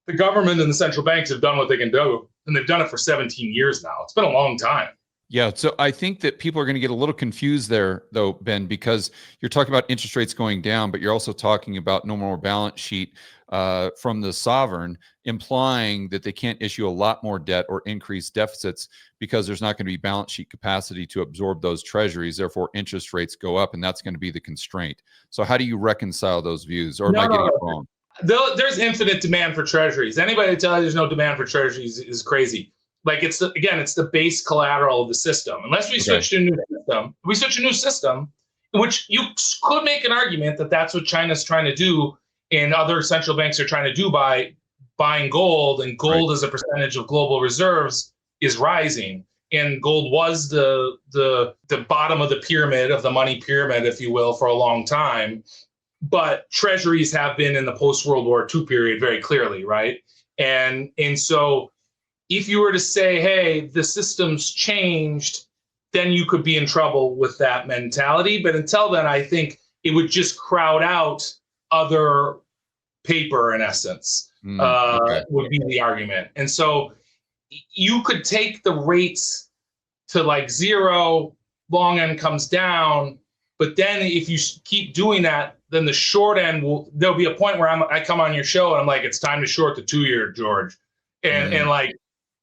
the government and the central banks have done what they can do, and they've done it for 17 years now. It's been a long time. Yeah, so I think that people are going to get a little confused there, though, Ben, because you're talking about interest rates going down, but you're also talking about no more balance sheet from the sovereign, implying that they can't issue a lot more debt or increase deficits because there's not going to be balance sheet capacity to absorb those treasuries. Therefore, interest rates go up, and that's going to be the constraint. So how do you reconcile those views, or am I getting it wrong? There's infinite demand for treasuries. Anybody that tells you there's no demand for treasuries is crazy. Like it's the base collateral of the system. Unless we switch to a new system, which you could make an argument that that's what China's trying to do, and other central banks are trying to do by buying gold, and gold as a percentage of global reserves is rising. And gold was the bottom of the pyramid, of the money pyramid, if you will, for a long time. But treasuries have been in the post-World War II period very clearly, right? And so if you were to say, hey, the system's changed, then you could be in trouble with that mentality. But until then, I think it would just crowd out other paper, in essence, would be the argument. And so you could take the rates to like zero, long end comes down, but then if you keep doing that, then the short end there'll be a point where I come on your show and I'm like, it's time to short the 2-year, George. And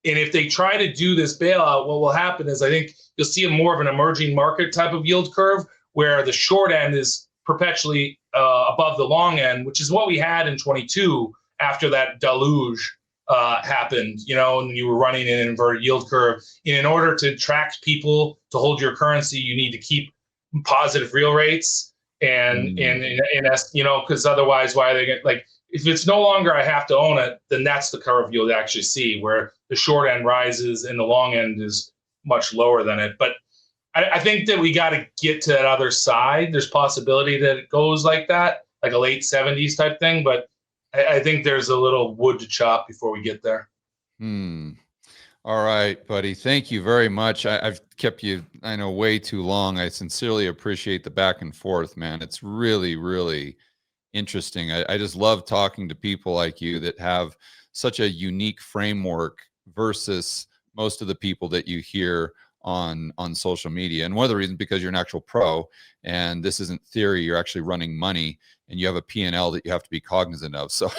if they try to do this bailout, what will happen is I think you'll see more of an emerging market type of yield curve where the short end is perpetually above the long end, which is what we had in 22 after that deluge happened, you know, and you were running an inverted yield curve. And in order to attract people to hold your currency, you need to keep positive real rates. And you know, because otherwise, why are they get like, if it's no longer I have to own it, then that's the curve you'll actually see where the short end rises and the long end is much lower than it. But I think that we got to get to that other side. There's possibility that it goes like that, like a late 70s type thing. But I think there's a little wood to chop before we get there. All right, buddy. Thank you very much. I've kept you, I know, way too long. I sincerely appreciate the back and forth, man. It's really, really interesting. I just love talking to people like you that have such a unique framework versus most of the people that you hear on social media. And one of the reasons, because you're an actual pro, and this isn't theory, you're actually running money, and you have a P&L that you have to be cognizant of. So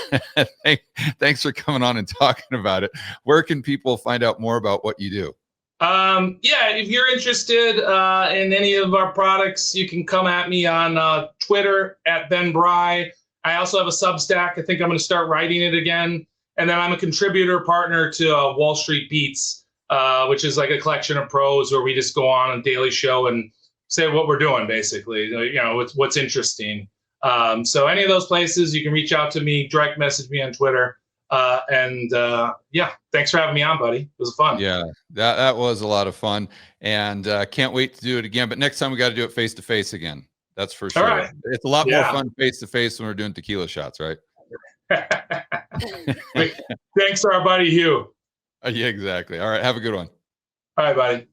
thanks for coming on and talking about it. Where can people find out more about what you do? Yeah, if you're interested in any of our products, you can come at me on Twitter at Ben Brey. I also have a Substack. I think I'm going to start writing it again. And then I'm a contributor partner to Wall Street Beats, which is like a collection of pros where we just go on a daily show and say what we're doing, basically, you know, what's interesting. So any of those places, you can reach out to me, direct message me on Twitter. Yeah, thanks for having me on, buddy. It was fun. Yeah, that was a lot of fun, and can't wait to do it again. But next time we got to do it face to face again. That's for sure. Right. It's a lot more fun face to face when we're doing tequila shots, right? Thanks to our buddy Hugh. Yeah, exactly. All right, have a good one. All right, buddy.